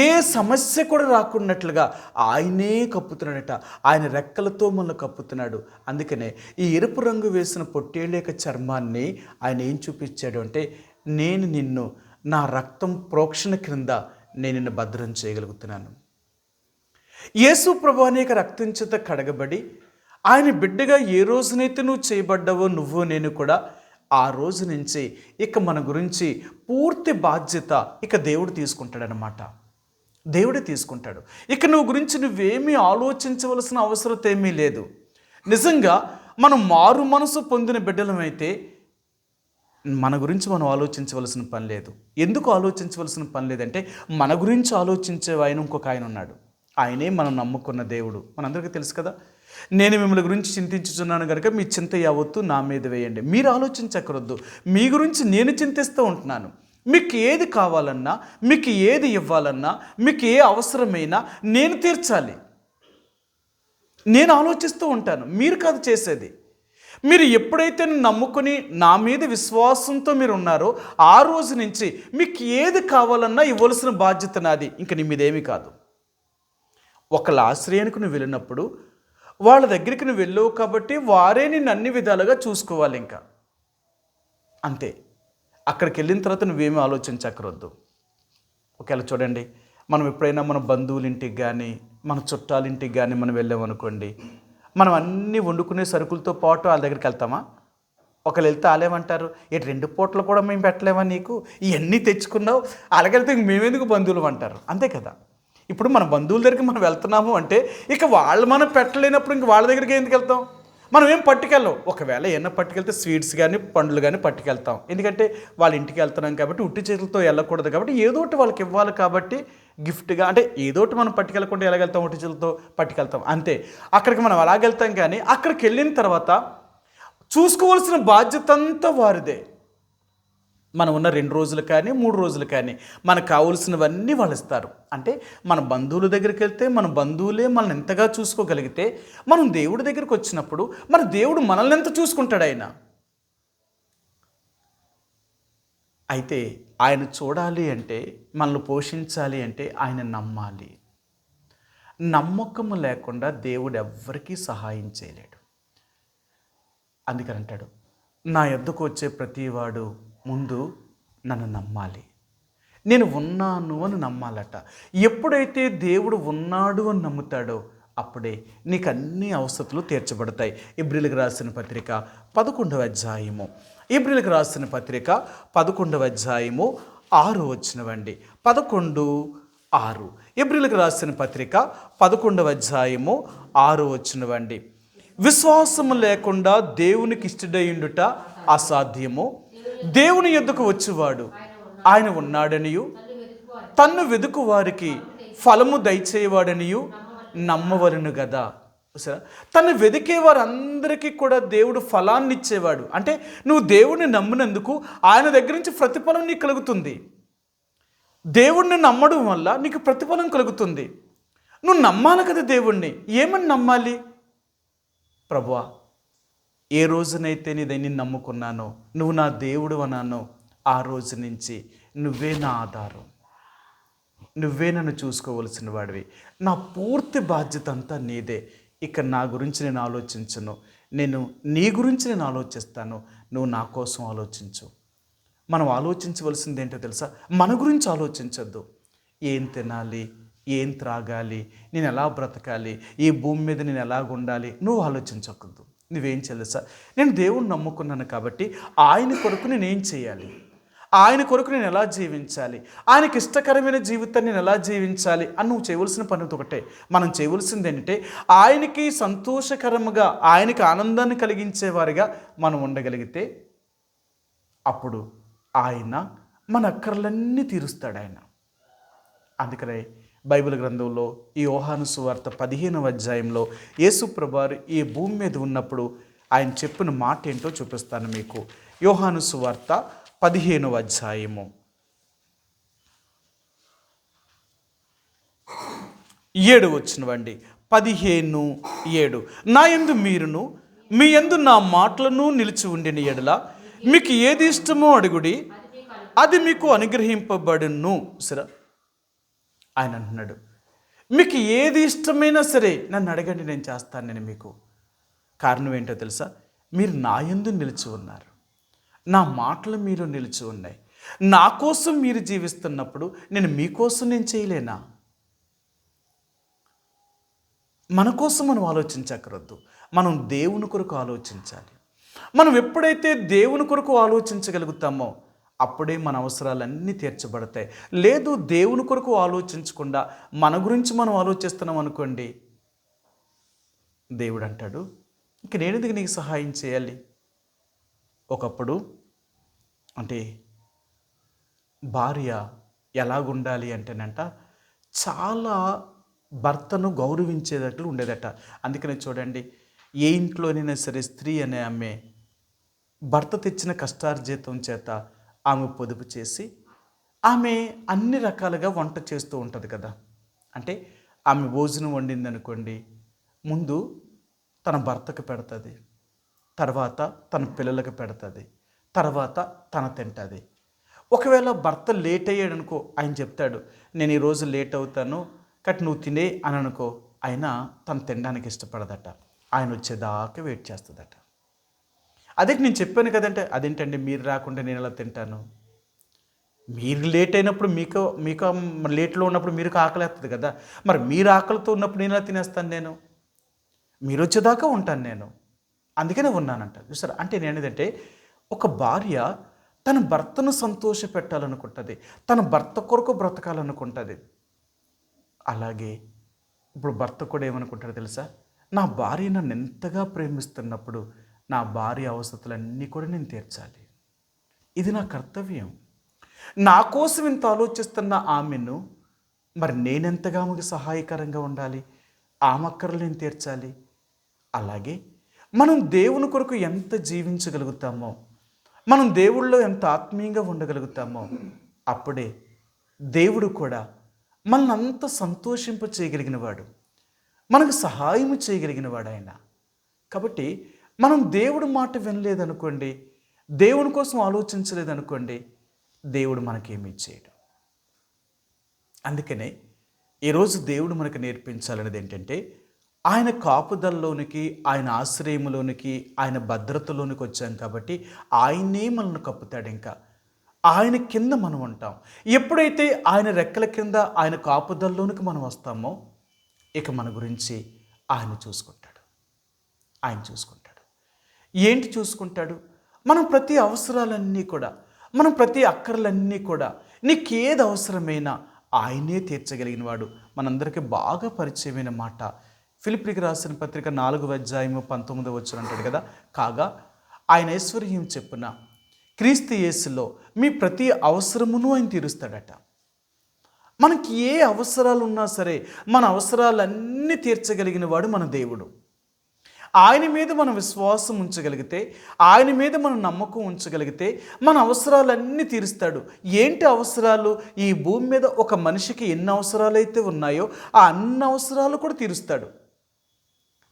ఏ సమస్య కూడా రాకున్నట్లుగా ఆయనే కప్పుతున్నాడట. ఆయన రెక్కలతో మనల్ని కప్పుతున్నాడు. అందుకనే ఈ ఎరుపు రంగు వేసిన పొట్టేళ్ళ యొక్క చర్మాన్ని ఆయన ఏం చూపించాడు అంటే, నేను నిన్ను నా రక్తం ప్రోక్షణ క్రింద నేను నిన్ను భద్రం చేయగలుగుతున్నాను. యేసు ప్రభువు అనేక రక్తం చేత కడగబడి ఆయన బిడ్డగా ఏ రోజునైతే నువ్వు చేయబడ్డావో నువ్వు నేను కూడా, ఆ రోజు నుంచి ఇక మన గురించి పూర్తి బాధ్యత ఇక దేవుడు తీసుకుంటాడనమాట. దేవుడే తీసుకుంటాడు. ఇక నువ్వు గురించి నువ్వేమీ ఆలోచించవలసిన అవసరం ఏమీ లేదు. నిజంగా మనం మారు మనసు పొందిన బిడ్డలమైతే మన గురించి మనం ఆలోచించవలసిన పని లేదు. ఎందుకు ఆలోచించవలసిన పని లేదంటే, మన గురించి ఆలోచించే ఆయన ఇంకొక ఆయన ఉన్నాడు. ఆయనే మనం నమ్ముకున్న దేవుడు. మనందరికీ తెలుసు కదా. నేను మిమ్మల్ని గురించి చింతించుచున్నాను కనుక మీ చింత యావత్తు నా మీద వేయండి. మీరు ఆలోచించకూడదు, మీ గురించి నేను చింతిస్తూ ఉంటున్నాను. మీకు ఏది కావాలన్నా, మీకు ఏది ఇవ్వాలన్నా, మీకు ఏ అవసరమైనా నేను తీర్చాలి. నేను ఆలోచిస్తూ ఉంటాను, మీరు కాదు చేసేది. మీరు ఎప్పుడైతే నమ్ముకుని నా మీద విశ్వాసంతో మీరు ఉన్నారో ఆ రోజు నుంచి మీకు ఏది కావాలన్నా ఇవ్వాల్సిన బాధ్యత నాది. ఇంక నీ మీద ఏమీ కాదు. ఒకళ్ళ ఆశ్రయానికి నువ్వు వెళ్ళినప్పుడు వాళ్ళ దగ్గరికి నువ్వు వెళ్ళావు కాబట్టి వారే నిన్ను అన్ని విధాలుగా చూసుకోవాలి. ఇంకా అంతే. అక్కడికి వెళ్ళిన తర్వాత నువ్వేమీ ఆలోచించక్కరొద్దు. ఒకవేళ చూడండి, మనం ఎప్పుడైనా మన బంధువుల ఇంటికి కానీ మన చుట్టాల ఇంటికి కానీ మనం వెళ్ళామనుకోండి, మనం అన్నీ వండుకునే సరుకులతో పాటు వాళ్ళ దగ్గరికి వెళ్తామా? ఒకళ్ళు వెళ్తే వాళ్ళేమంటారు, ఏంటి 2 పూటలు కూడా మేము పెట్టలేమా నీకు, ఇవన్నీ తెచ్చుకున్నావు, అలాగెళ్తే మేమెందుకు బంధువులు అంటారు. అంతే కదా. ఇప్పుడు మన బంధువుల దగ్గరికి మనం వెళ్తున్నాము అంటే ఇక వాళ్ళు మనం పెట్టలేనప్పుడు ఇంక వాళ్ళ దగ్గరికి ఎందుకు వెళ్తాం? మనం ఏం పట్టుకెళ్ళాం. ఒకవేళ ఏమన్నా పట్టుకెళ్తే స్వీట్స్ కానీ పండ్లు కానీ పట్టుకెళ్తాం. ఎందుకంటే వాళ్ళ ఇంటికి వెళ్తున్నాం కాబట్టి ఉట్టి చేతులతో వెళ్ళకూడదు కాబట్టి ఏదోటి వాళ్ళకి ఇవ్వాలి కాబట్టి గిఫ్ట్గా, అంటే ఏదోటి మనం పట్టుకెళ్ళకుండా ఎలాగెళ్తాం, ఉట్టి చేతులతో పట్టుకెళ్తాం అంతే. అక్కడికి మనం అలాగెళ్తాం. కానీ అక్కడికి వెళ్ళిన తర్వాత చూసుకోవాల్సిన బాధ్యత అంతా వారిదే. మనం ఉన్న 2 రోజులు కానీ 3 రోజులు కానీ మనకు కావాల్సినవన్నీ వాళ్ళు ఇస్తారు. అంటే మన బంధువుల దగ్గరికి వెళ్తే మన బంధువులే మనల్ని ఎంతగా చూసుకోగలిగితే, మనం దేవుడి దగ్గరికి వచ్చినప్పుడు మన దేవుడు మనల్ని ఎంత చూసుకుంటాడు ఆయన. అయితే ఆయన చూడాలి అంటే, మనల్ని పోషించాలి అంటే ఆయన నమ్మాలి. నమ్మకము లేకుండా దేవుడు ఎవ్వరికీ సహాయం చేయలేడు. అందుకని అంటాడు, నా యొద్దకు వచ్చే ప్రతివాడు ముందు నన్ను నమ్మాలి, నేను ఉన్నాను అని నమ్మాలట. ఎప్పుడైతే దేవుడు ఉన్నాడు అని నమ్ముతాడో అప్పుడే నీకు అన్ని అవసరతలు తీర్చబడతాయి. ఎబ్రిలకు రాసిన పత్రిక 11వ అధ్యాయము, ఎబ్రిలకు రాసిన పత్రిక 11వ అధ్యాయము 6 వచనమండి. 11:6 ఎబ్రిలకు రాసిన పత్రిక 11వ అధ్యాయము 6 వచనమండి. విశ్వాసము లేకుండా దేవునికి ఇష్టడయుండుట అసాధ్యము. దేవుని యొద్దకు వచ్చేవాడు ఆయన ఉన్నాడనియు, తన్ను వెదుకు వారికి ఫలము దయచేవాడనియు నమ్మవలను కదా. సరే, తను వెదికే వారందరికీ కూడా దేవుడు ఫలాన్ని ఇచ్చేవాడు. అంటే నువ్వు దేవుడిని నమ్మినందుకు ఆయన దగ్గర నుంచి ప్రతిఫలం నీకు కలుగుతుంది. దేవుడిని నమ్మడం వల్ల నీకు ప్రతిఫలం కలుగుతుంది. నువ్వు నమ్మాలి కదా దేవుణ్ణి. ఏమని నమ్మాలి? ప్రభువా, ఏ రోజునైతే నేను నమ్ముకున్నానో, నువ్వు నా దేవుడు అన్నానో, ఆ రోజు నుంచి నువ్వే నా ఆధారం, నువ్వే నన్ను చూసుకోవలసిన వాడివి, నా పూర్తి బాధ్యత అంతా నీదే. ఇక నా గురించి నేను ఆలోచించను, నేను నీ గురించి నేను ఆలోచిస్తాను, నువ్వు నా కోసం ఆలోచించు. మనం ఆలోచించవలసింది ఏంటో తెలుసా? మన గురించి ఆలోచించద్దు. ఏం తినాలి, ఏం త్రాగాలి, నేను ఎలా బ్రతకాలి, ఈ భూమి మీద నేను ఎలాగ ఉండాలి, నువ్వు ఆలోచించకూడదు. నువ్వేం తెలుసా? నేను దేవుణ్ణి నమ్ముకున్నాను కాబట్టి ఆయన కొరకు నేనేం చేయాలి, ఆయన కొరకు నేను ఎలా జీవించాలి, ఆయనకి ఇష్టకరమైన జీవితాన్ని నేను ఎలా జీవించాలి అని నువ్వు చేయవలసిన పని ఒకటే. మనం చేయవలసింది ఏంటంటే ఆయనకి సంతోషకరముగా, ఆయనకి ఆనందాన్ని కలిగించేవారిగా మనం ఉండగలిగితే అప్పుడు ఆయన మన అక్కర్లన్నీ తీరుస్తాడు ఆయన. అందుకనే బైబిల్ గ్రంథంలో ఈ యోహాను సువార్త 15వ అధ్యాయంలో యేసు ప్రభువారు ఈ భూమి మీద ఉన్నప్పుడు ఆయన చెప్పిన మాట ఏంటో చూపిస్తాను మీకు. యోహాను సువార్త 15వ అధ్యాయము 7 వచనమండి. 15:7 నా యందు మీరును మీ యందు నా మాటలను నిలిచి ఉండిన ఎడల మీకు ఏది ఇష్టమో అడుగుడి, అది మీకు అనుగ్రహింపబడును. సరే, ఆయన అంటున్నాడు, మీకు ఏది ఇష్టమైనా సరే నన్ను అడగండి, నేను చేస్తాను. నేను మీకు కారణం ఏంటో తెలుసా? మీరు నా యందు నిలిచి ఉన్నారు, నా మాటలు మీరు నిలిచి ఉన్నాయి. నా కోసం మీరు జీవిస్తున్నప్పుడు నేను మీకోసం నేను చేయలేనా? మన కోసం మనం ఆలోచించకూడదు, మనం దేవుని కొరకు ఆలోచించాలి. మనం ఎప్పుడైతే దేవుని కొరకు ఆలోచించగలుగుతామో అప్పుడే మన అవసరాలన్నీ తీర్చబడతాయి. లేదు, దేవుని కొరకు ఆలోచించకుండా మన గురించి మనం ఆలోచిస్తున్నాం అనుకోండి, దేవుడు అంటాడు, ఇంక నేను ఎందుకు నీకు సహాయం చేయాలి? ఒకప్పుడు అంటే భార్య ఎలాగుండాలి అంటేనంట, చాలా భర్తను గౌరవించేటట్లు ఉండేదట. అందుకనే చూడండి, ఏ ఇంట్లోనైనా సరే స్త్రీ అనే ఆమె భర్త తెచ్చిన కష్టార్జితం చేత ఆమె పొదుపు చేసి ఆమె అన్ని రకాలుగా వంట చేస్తూ ఉంటుంది కదా. అంటే ఆమె భోజనం వండింది అనుకోండి, ముందు తన భర్తకు పెడుతుంది, తర్వాత తన పిల్లలకు పెడుతుంది, తర్వాత తన తింటుంది. ఒకవేళ భర్త లేట్ అయ్యాడు అనుకో, ఆయన చెప్తాడు, నేను ఈరోజు లేట్ అవుతాను కట్ నువ్వు తినే అని అనుకో, ఆయన తను తినడానికి ఇష్టపడదట, ఆయన వచ్చేదాకా వెయిట్ చేస్తుందట. అదే నేను చెప్పాను కదంటే, అదేంటండి మీరు రాకుండా నేను ఎలా తింటాను? మీరు లేట్ అయినప్పుడు మీకు లేట్లో ఉన్నప్పుడు మీరు ఆకలేస్తుంది కదా, మరి మీరు ఆకలితో ఉన్నప్పుడు నేను ఎలా తినేస్తాను? నేను మీరు వచ్చేదాకా ఉంటాను, నేను అందుకనే ఉన్నానంట. చూసారా? అంటే నేనేదంటే, ఒక భార్య తన భర్తను సంతోష పెట్టాలనుకుంటుంది, తన భర్త కొరకు బ్రతకాలనుకుంటుంది. అలాగే ఇప్పుడు భర్త కూడా ఏమనుకుంటాడు తెలుసా? నా భార్య నన్ను ఎంతగా ప్రేమిస్తున్నప్పుడు నా భార్య అవసరతలన్నీ కూడా నేను తీర్చాలి, ఇది నా కర్తవ్యం. నా కోసం ఇంత ఆలోచిస్తున్న ఆమెను మరి నేనెంతగా ఆమెకు సహాయకరంగా ఉండాలి, ఆమె అక్కర్లు నేను తీర్చాలి. అలాగే మనం దేవుని కొరకు ఎంత జీవించగలుగుతామో, మనం దేవుళ్ళో ఎంత ఆత్మీయంగా ఉండగలుగుతామో అప్పుడే దేవుడు కూడా మనల్ని అంత సంతోషింప చేయగలిగిన వాడు, మనకు సహాయం చేయగలిగిన వాడు ఆయన. కాబట్టి మనం దేవుడి మాట వినలేదనుకోండి, దేవుని కోసం ఆలోచించలేదనుకోండి, దేవుడు మనకేమీ చేయడు. అందుకనే ఈరోజు దేవుడు మనకు నేర్పించాలనేది ఏంటంటే, ఆయన కాపుదలలోనికి, ఆయన ఆశ్రయంలోనికి, ఆయన భద్రతలోనికి వచ్చాం కాబట్టి ఆయనే మనల్ని కప్పుతాడు. ఇంకా ఆయన కింద మనం ఉంటాం. ఎప్పుడైతే ఆయన రెక్కల కింద, ఆయన కాపుదలలోనికి మనం వస్తామో, ఇక మన గురించి ఆయన చూసుకుంటాడు. ఆయన చూసుకుంటాడు. ఏంటి చూసుకుంటాడు? మనం ప్రతి అవసరాలన్నీ కూడా, మనం ప్రతి అక్కర్లన్నీ కూడా, నీకేది అవసరమైనా ఆయనే తీర్చగలిగిన వాడు. మనందరికీ బాగా పరిచయమైన మాట ఫిలిప్పీకి రాసిన పత్రిక 4:19 అంటాడు కదా, కాగా ఆయన ఐశ్వర్యం చెప్పున క్రీస్తు యేసులో మీ ప్రతి అవసరమును ఆయన తీరుస్తాడట. మనకి ఏ అవసరాలు ఉన్నా సరే మన అవసరాలన్నీ తీర్చగలిగిన వాడు మన దేవుడు. ఆయన మీద మనం విశ్వాసం ఉంచగలిగితే, ఆయన మీద మనం నమ్మకం ఉంచగలిగితే మన అవసరాలన్నీ తీరుస్తాడు. ఏంటి అవసరాలు? ఈ భూమి మీద ఒక మనిషికి ఎన్ని అవసరాలు అయితే ఉన్నాయో ఆ అన్ని అవసరాలు కూడా తీరుస్తాడు.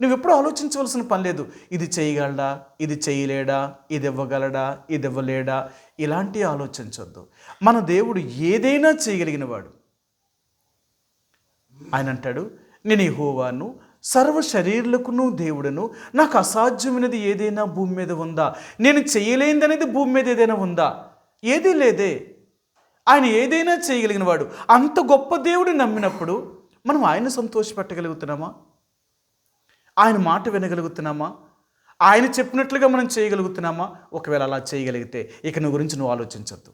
నువ్వు ఎప్పుడు ఆలోచించవలసిన పని లేదు, ఇది చేయగలడా, ఇది చేయలేడా, ఇది ఇవ్వగలడా, ఇది ఇవ్వలేడా, ఇలాంటివి ఆలోచించవద్దు. మన దేవుడు ఏదైనా చేయగలిగిన వాడు. ఆయన అంటాడు, నేను యెహోవాను, సర్వ శరీరులకును దేవుడును, నాకు అసాధ్యమైనది ఏదైనా భూమి మీద ఉందా? నేను చేయలేనిదనేది భూమి మీద ఏదైనా ఉందా? ఏదీ లేదే. ఆయన ఏదైనా చేయగలిగిన వాడు. అంత గొప్ప దేవుడు నమ్మినప్పుడు మనం ఆయన సంతోషపెట్టగలుగుతున్నామా? ఆయన మాట వినగలుగుతున్నామా? ఆయన చెప్పినట్లుగా మనం చేయగలుగుతున్నామా? ఒకవేళ అలా చేయగలిగితే ఇక నీ గురించి నువ్వు ఆలోచించద్దు.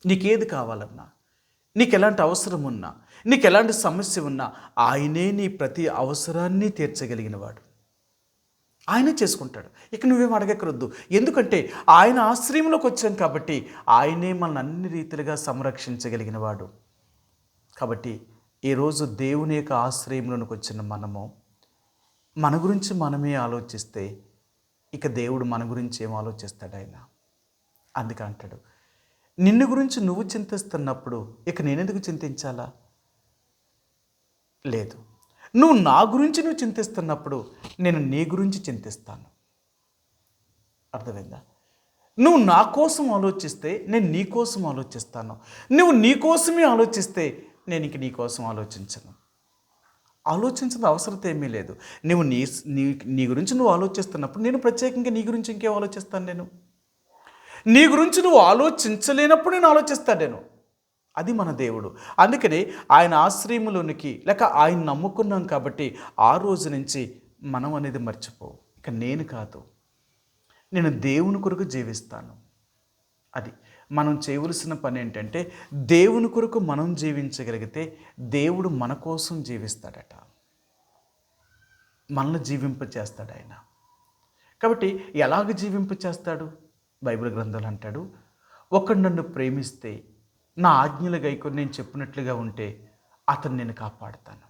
నీకేది కావాలన్నా, నీకు ఎలాంటి అవసరం ఉన్నా, నీకు ఎలాంటి సమస్య ఉన్నా ఆయనే నీ ప్రతి అవసరాన్ని తీర్చగలిగిన వాడు. ఆయనే చేసుకుంటాడు. ఇక నువ్వేం అడగకరొద్దు. ఎందుకంటే ఆయన ఆశ్రయంలోకి వచ్చాం కాబట్టి ఆయనే మనల్ని అన్ని రీతిలుగా సంరక్షించగలిగిన వాడు. కాబట్టి ఈరోజు దేవుని యొక్క ఆశ్రయంలోనికి వచ్చిన మనము మన గురించి మనమే ఆలోచిస్తే ఇక దేవుడు మన గురించి ఏం ఆలోచిస్తాడు ఆయన? అందుకే అంటాడు, నిన్ను గురించి నువ్వు చింతిస్తున్నప్పుడు ఇక నేనెందుకు చింతించాలా? లేదు, నువ్వు నా గురించి నువ్వు చింతిస్తున్నప్పుడు నేను నీ గురించి చింతిస్తాను. అర్థమైందా? నువ్వు నా కోసం ఆలోచిస్తే నేను నీ కోసం ఆలోచిస్తాను. నువ్వు నీ కోసమే ఆలోచిస్తే నేను ఇంక నీ కోసం ఆలోచించను. ఆలోచించిన అవసరం ఏమీ లేదు. నువ్వు నీ నీ గురించి నువ్వు ఆలోచిస్తున్నప్పుడు నేను ప్రత్యేకంగా నీ గురించి ఇంకేం ఆలోచిస్తాను? నేను నీ గురించి నువ్వు ఆలోచించలేనప్పుడు నేను ఆలోచిస్తాను నేను. అది మన దేవుడు. అందుకని ఆయన ఆశ్రయంలోనికి లేక ఆయన నమ్ముకున్నాం కాబట్టి ఆ రోజు నుంచి మనం అనేది మర్చిపో. ఇక నేను కాదు, నేను దేవుని కొరకు జీవిస్తాను. అది మనం చేయవలసిన పని ఏంటంటే, దేవుని కొరకు మనం జీవించగలిగితే దేవుడు మన కోసం జీవిస్తాడట, మనల్ని జీవింపచేస్తాడు ఆయన. కాబట్టి ఎలాగ జీవింపచేస్తాడు? బైబిల్ గ్రంథాలు అంటాడు, ఒకడు నన్ను ప్రేమిస్తే నా ఆజ్ఞలు గైకొని నేను చెప్పినట్లుగా ఉంటే అతను నేను కాపాడుతాను.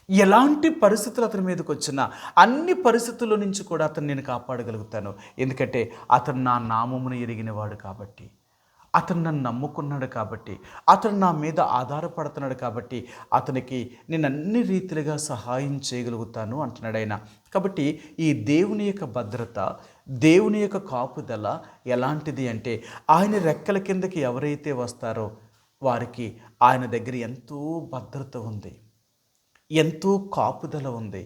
ఎలాంటి పరిస్థితులు అతని మీదకి వచ్చినా అన్ని పరిస్థితుల నుంచి కూడా అతను నేను కాపాడగలుగుతాను. ఎందుకంటే అతను నా నామమును ఎరిగినవాడు కాబట్టి, అతను నన్ను నమ్ముకున్నాడు కాబట్టి, అతను నా మీద ఆధారపడుతున్నాడు కాబట్టి అతనికి నేను అన్ని రీతిలుగా సహాయం చేయగలుగుతాను అంటున్నాడు ఆయన. కాబట్టి ఈ దేవుని యొక్క భద్రత, దేవుని యొక్క కాపుదల ఎలాంటిది అంటే, ఆయన రెక్కల కిందకి ఎవరైతే వస్తారో వారికి ఆయన దగ్గర ఎంతో భద్రత ఉంది, ఎంతో కాపుదల ఉంది,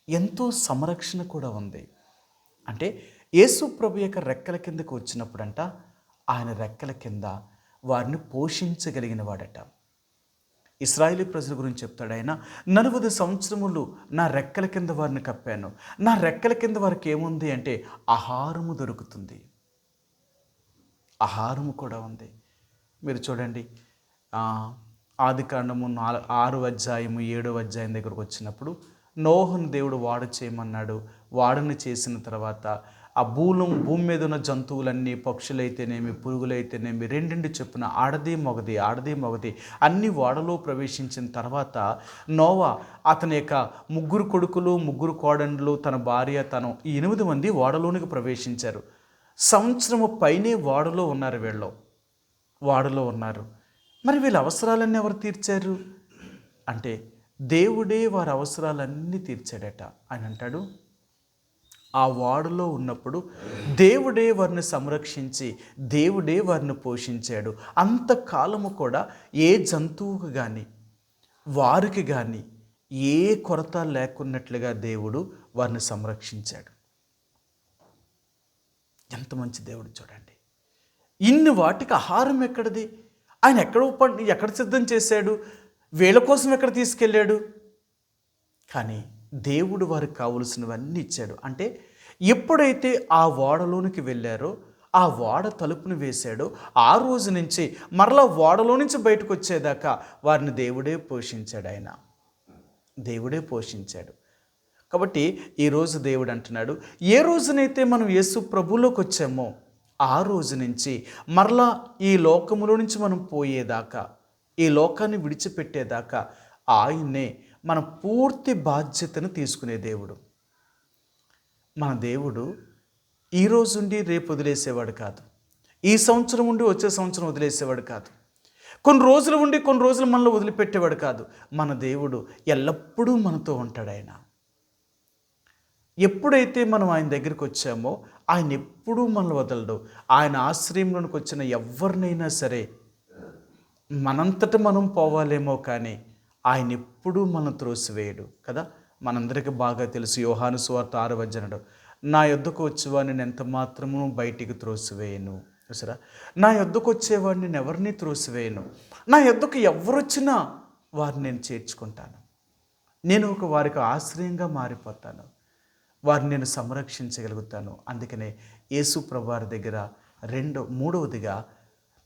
ఎంతో సంరక్షణ కూడా ఉంది. అంటే యేసు ప్రభు యొక్క రెక్కల కిందకు వచ్చినప్పుడంట ఆయన రెక్కల కింద వారిని పోషించగలిగిన వాడట. ఇశ్రాయేలీ ప్రజల గురించి చెప్తాడు ఆయన, 40 సంవత్సరములు నా రెక్కల కింద వారిని కప్పాను. నా రెక్కల కింద వారికి ఏముంది అంటే ఆహారము దొరుకుతుంది, ఆహారము కూడా ఉంది. మీరు చూడండి, ఆదికాండము 6:7 దగ్గరకు వచ్చినప్పుడు నోహును దేవుడు వాడ చేయమన్నాడు. వాడని చేసిన తర్వాత ఆ భూమి మీద ఉన్న జంతువులన్నీ, పక్షులైతేనేమి, పురుగులైతేనేమి, రెండింటి చొప్పున ఆడది మగది అన్ని ఓడలో ప్రవేశించిన తర్వాత నోవా అతని యొక్క 3 కొడుకులు 3 కోడళ్ళు, తన భార్య, తను ఈ 8 మంది ఓడలోనికి ప్రవేశించారు. సంవత్సరము పైనే ఓడలో ఉన్నారు. మరి వీళ్ళ అవసరాలన్నీ ఎవరు తీర్చారు అంటే దేవుడే వారి అవసరాలన్నీ తీర్చాడట. ఆయన అంటాడు, ఆ ఓడలో ఉన్నప్పుడు దేవుడే వారిని సంరక్షించి దేవుడే వారిని పోషించాడు. అంతకాలము కూడా ఏ జంతువుకు కానీ వారికి కానీ ఏ కొరత లేకున్నట్లుగా దేవుడు వారిని సంరక్షించాడు. ఎంత మంచి దేవుడు చూడండి. ఇన్ని వాటికి ఆహారం ఎక్కడిది? ఆయన ఎక్కడ సిద్ధం చేశాడు? వీళ్ళ కోసం ఎక్కడ తీసుకెళ్ళాడు? కానీ దేవుడు వారికి కావలసినవన్నీ ఇచ్చాడు. అంటే ఎప్పుడైతే ఆ ఓడలోనికి వెళ్ళారో, ఆ ఓడ తలుపును వేశాడో, ఆ రోజు నుంచి మరలా ఓడలో నుంచి బయటకు వచ్చేదాకా వారిని దేవుడే పోషించాడు. ఆయన దేవుడే పోషించాడు. కాబట్టి ఈరోజు దేవుడు అంటున్నాడు, ఏ రోజునైతే మనం యేసు ప్రభువులోకి వచ్చామో ఆ రోజు నుంచి మరలా ఈ లోకములో నుంచి మనం పోయేదాకా, ఈ లోకాన్ని విడిచిపెట్టేదాకా ఆయన్నే మన పూర్తి బాధ్యతను తీసుకునే దేవుడు. మన దేవుడు ఈరోజు ఉండి రేపు వదిలేసేవాడు కాదు. ఈ సంవత్సరం ఉండి వచ్చే సంవత్సరం వదిలేసేవాడు కాదు. కొన్ని రోజులు ఉండి కొన్ని రోజులు మనల్ని వదిలిపెట్టేవాడు కాదు. మన దేవుడు ఎల్లప్పుడూ మనతో ఉంటాడు. ఆయన ఎప్పుడైతే మనం ఆయన దగ్గరికి వచ్చామో ఆయన ఎప్పుడూ మనల్ని వదలడు. ఆయన ఆశ్రయంలోనికి వచ్చిన ఎవరినైనా సరే మనంతట మనం పోవాలేమో కానీ ఆయన ఎప్పుడూ మనం త్రోసివేయడు కదా. మనందరికీ బాగా తెలుసు, యోహాను సువార్త 6:6, నా యొద్దకు వచ్చేవాడిని నేను ఎంత మాత్రము బయటికి త్రోసివేయను. చూసారా, నా యొద్దకు వచ్చేవాడిని నేను ఎవరిని త్రోసివేయను. నా యొద్దకు ఎవరొచ్చినా వారిని నేను చేర్చుకుంటాను. నేను వారికి ఆశ్రయంగా మారిపోతాను. వారిని నేను సంరక్షించగలుగుతాను. అందుకనే యేసు ప్రభువారి దగ్గర మూడవదిగా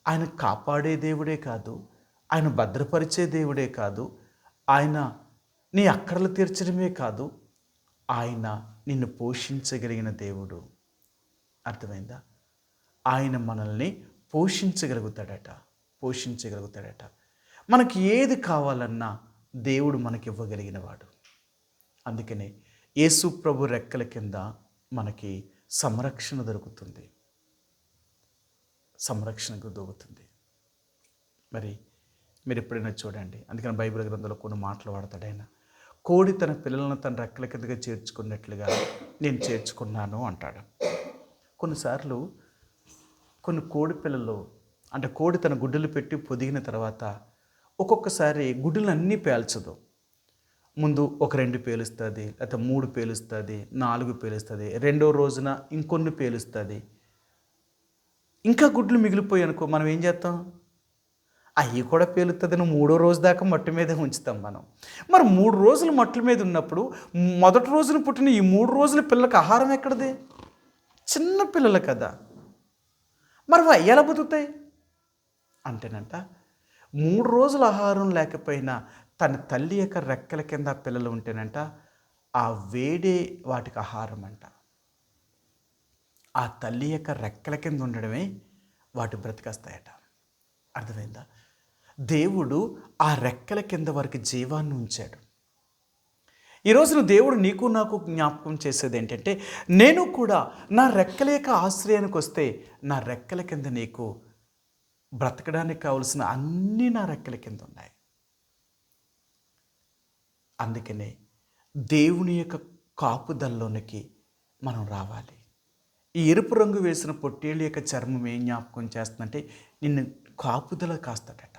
ఆయన కాపాడే దేవుడే కాదు, ఆయన భద్రపరిచే దేవుడే కాదు, ఆయన నీ అక్కరలు తీర్చడమే కాదు, ఆయన నిన్ను పోషించగలిగిన దేవుడు. అర్థమైందా? ఆయన మనల్ని పోషించగలుగుతాడట. మనకి ఏది కావాలన్నా దేవుడు మనకి ఇవ్వగలిగిన వాడు. అందుకనే యేసు ప్రభు రెక్కల కింద మనకి సంరక్షణ దొరుకుతుంది, సంరక్షణకు దొరుకుతుంది. మరి మీరు ఎప్పుడైనా చూడండి, అందుకని బైబిల్ గ్రంథంలో కొన్ని మాటలు వాడతాడు ఆయన. కోడి తన పిల్లలను తన రెక్కల కిందగా చేర్చుకున్నట్లుగా నేను చేర్చుకున్నాను అంటాడు. కొన్నిసార్లు కొన్ని కోడి పిల్లలు, అంటే కోడి తన గుడ్డలు పెట్టి పొదిగిన తర్వాత ఒక్కొక్కసారి గుడ్డలు అన్నీ పేల్చదు. ముందు ఒక 2 పేలుస్తుంది, లేకపోతే 3 పేలుస్తుంది, 4 పేలుస్తుంది, రెండో రోజున ఇంకొన్ని పేలుస్తుంది. ఇంకా గుడ్లు మిగిలిపోయి అనుకో, మనం ఏం చేస్తాం? అవి కూడా పేలుతుందని 3వ రోజు దాకా మట్టి మీదే ఉంచుతాం మనం. మరి 3 రోజులు మట్ల మీద ఉన్నప్పుడు మొదటి రోజున పుట్టిన ఈ 3 రోజుల పిల్లలకు ఆహారం ఎక్కడిది? చిన్న పిల్లలు కదా, మరి అవి ఎలా బతుకుతాయి అంటేనంట 3 రోజులు ఆహారం లేకపోయినా తన తల్లి యొక్క రెక్కల కింద పిల్లలు ఉంటేనంట ఆ వేడే వాటికి ఆహారం అంట. ఆ తల్లి యొక్క రెక్కల కింద ఉండడమే వాటి బ్రతికేస్తాయట. అర్థమైందా? దేవుడు ఆ రెక్కల కింద వారికి జీవాన్ని ఉంచాడు. ఈరోజున దేవుడు నీకు నాకు జ్ఞాపకం చేసేది ఏంటంటే, నేను కూడా నా రెక్కల యొక్క ఆశ్రయానికి వస్తే నా రెక్కల కింద నీకు బ్రతకడానికి కావలసిన అన్నీ నా రెక్కల కింద ఉన్నాయి. అందుకనే దేవుని యొక్క కాపుదల్లోనికి మనం రావాలి. ఈ ఎరుపు రంగు వేసిన పొట్టేళ్ళ యొక్క చర్మం ఏం జ్ఞాపకం చేస్తుందంటే నిన్ను కాపుదల కాస్తాడట,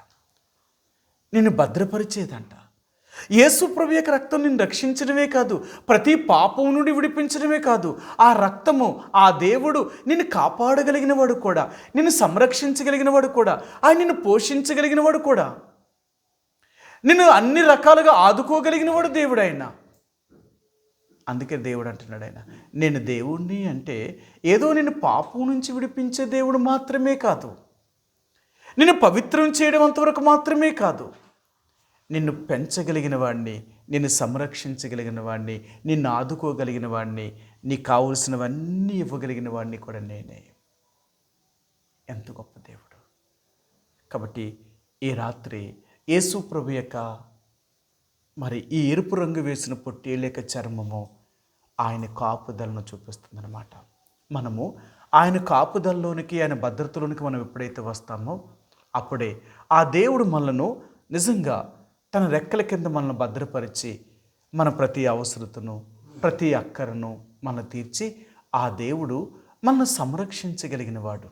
నిన్ను భద్రపరిచేదంట. యేసు ప్రభు యొక్క రక్తం నిన్ను రక్షించడమే కాదు, ప్రతి పాపం నుండి విడిపించడమే కాదు, ఆ రక్తము, ఆ దేవుడు నిన్ను కాపాడగలిగిన వాడు కూడా, నిన్ను సంరక్షించగలిగిన వాడు కూడా, ఆయన నిన్ను పోషించగలిగిన వాడు కూడా, నిన్ను అన్ని రకాలుగా ఆదుకోగలిగిన వాడు దేవుడు ఆయన. అందుకే దేవుడు అంటున్నాడు, ఆయన నేను దేవుణ్ణి అంటే ఏదో నిన్ను పాపం నుంచి విడిపించే దేవుడు మాత్రమే కాదు, నిన్ను పవిత్రం చేయడం అంతవరకు మాత్రమే కాదు, నిన్ను పెంచగలిగిన వాడిని, నిన్ను సంరక్షించగలిగిన వాడిని, నిన్ను ఆదుకోగలిగిన వాడిని, నీకు కావలసినవన్నీ ఇవ్వగలిగిన వాడిని కూడా నేనే. ఎంత గొప్ప దేవుడు! కాబట్టి ఈ రాత్రి యేసు ప్రభు యొక్క మరి ఈ ఎరుపు రంగు వేసిన పొట్టేళ్ళ యొక్క చర్మము ఆయన కాపుదలను చూపిస్తుందన్నమాట. మనము ఆయన కాపుదల్లోనికి, ఆయన భద్రతలోనికి మనం ఎప్పుడైతే వస్తామో అప్పుడే ఆ దేవుడు మనలను నిజంగా తన రెక్కల కింద మనల్ని భద్రపరిచి మన ప్రతి అవసరతను, ప్రతి అక్కరను మనల్ని తీర్చి ఆ దేవుడు మనల్ని సంరక్షించగలిగినవాడు,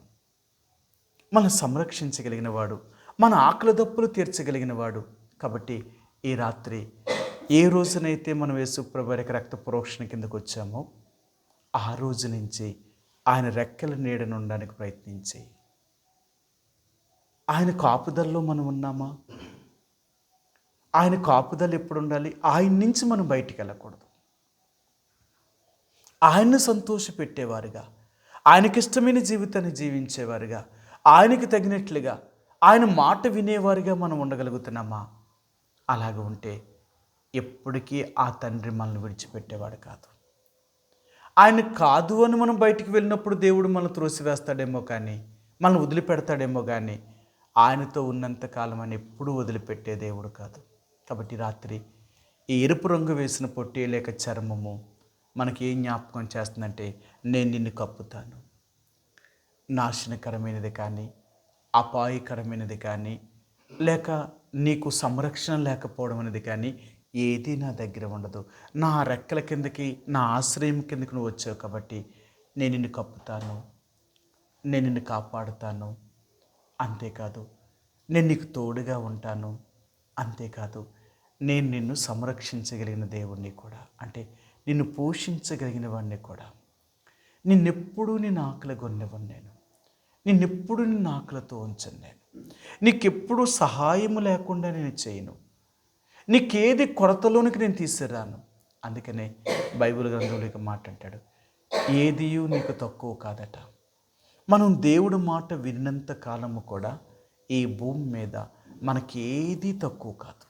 మనల్ని సంరక్షించగలిగినవాడు, మన ఆకలి దప్పులు తీర్చగలిగినవాడు. కాబట్టి ఈ రాత్రి ఏ రోజునైతే మనం యేసుప్రభు యొక్క రక్త ప్రోక్షణ కిందకు వచ్చామో ఆ రోజు నుంచి ఆయన రెక్కల నీడను ఉండడానికి ప్రయత్నించి, ఆయన కాపుదల్లో మనం ఉన్నామా? ఆయన కాపుదల ఎప్పుడు ఉండాలి? ఆయన నుంచి మనం బయటికి వెళ్ళకూడదు. ఆయన్ను సంతోషపెట్టేవారుగా, ఆయనకిష్టమైన జీవితాన్ని జీవించేవారుగా, ఆయనకి తగినట్లుగా, ఆయన మాట వినేవారుగా మనం ఉండగలుగుతున్నామా? అలాగ ఉంటే ఎప్పటికీ ఆ తండ్రి మనల్ని విడిచిపెట్టేవాడు కాదు. ఆయన కాదు అని మనం బయటికి వెళ్ళినప్పుడు దేవుడు మనల్ని త్రోసివేస్తాడేమో కానీ, మనల్ని వదిలిపెడతాడేమో కానీ, ఆయనతో ఉన్నంతకాలం అని ఎప్పుడూ వదిలిపెట్టే దేవుడు కాదు. కాబట్టి రాత్రి ఈ ఎరుపు రంగు వేసిన పొట్టి లేక చర్మము మనకి ఏం జ్ఞాపకం చేస్తుందంటే, నేను నిన్ను కప్పుతాను. నాశనకరమైనది కానీ, అపాయకరమైనది కానీ, లేక నీకు సంరక్షణ లేకపోవడం అనేది కానీ ఏది నా దగ్గర ఉండదు. నా రెక్కల కిందకి, నా ఆశ్రయం కిందకి నువ్వు వచ్చావు కాబట్టి నేను నిన్ను కప్పుతాను, నేను నిన్ను కాపాడుతాను. అంతేకాదు, నేను నీకు తోడుగా ఉంటాను. అంతేకాదు, నేను నిన్ను సంరక్షించగలిగిన దేవుణ్ణి కూడా, అంటే నిన్ను పోషించగలిగిన వాడిని కూడా. నిన్నెప్పుడూ నేను ఆకలి కొన్నవాడిని నేను, నిన్నెప్పుడు నిన్ను ఆకలితో ఉంచను నేను, నీకెప్పుడు సహాయము లేకుండా నేను చేయను, నీకేది కొరతలోనికి నేను తీసుకురాను. అందుకనే బైబిల్ గ్రంథంలో ఇక మాట అంటాడు, ఏదియూ నీకు తక్కువ కాదట. మనం దేవుడి మాట విన్నంత కాలము కూడా ఈ భూమి మీద మనకేది తక్కువ కాదు.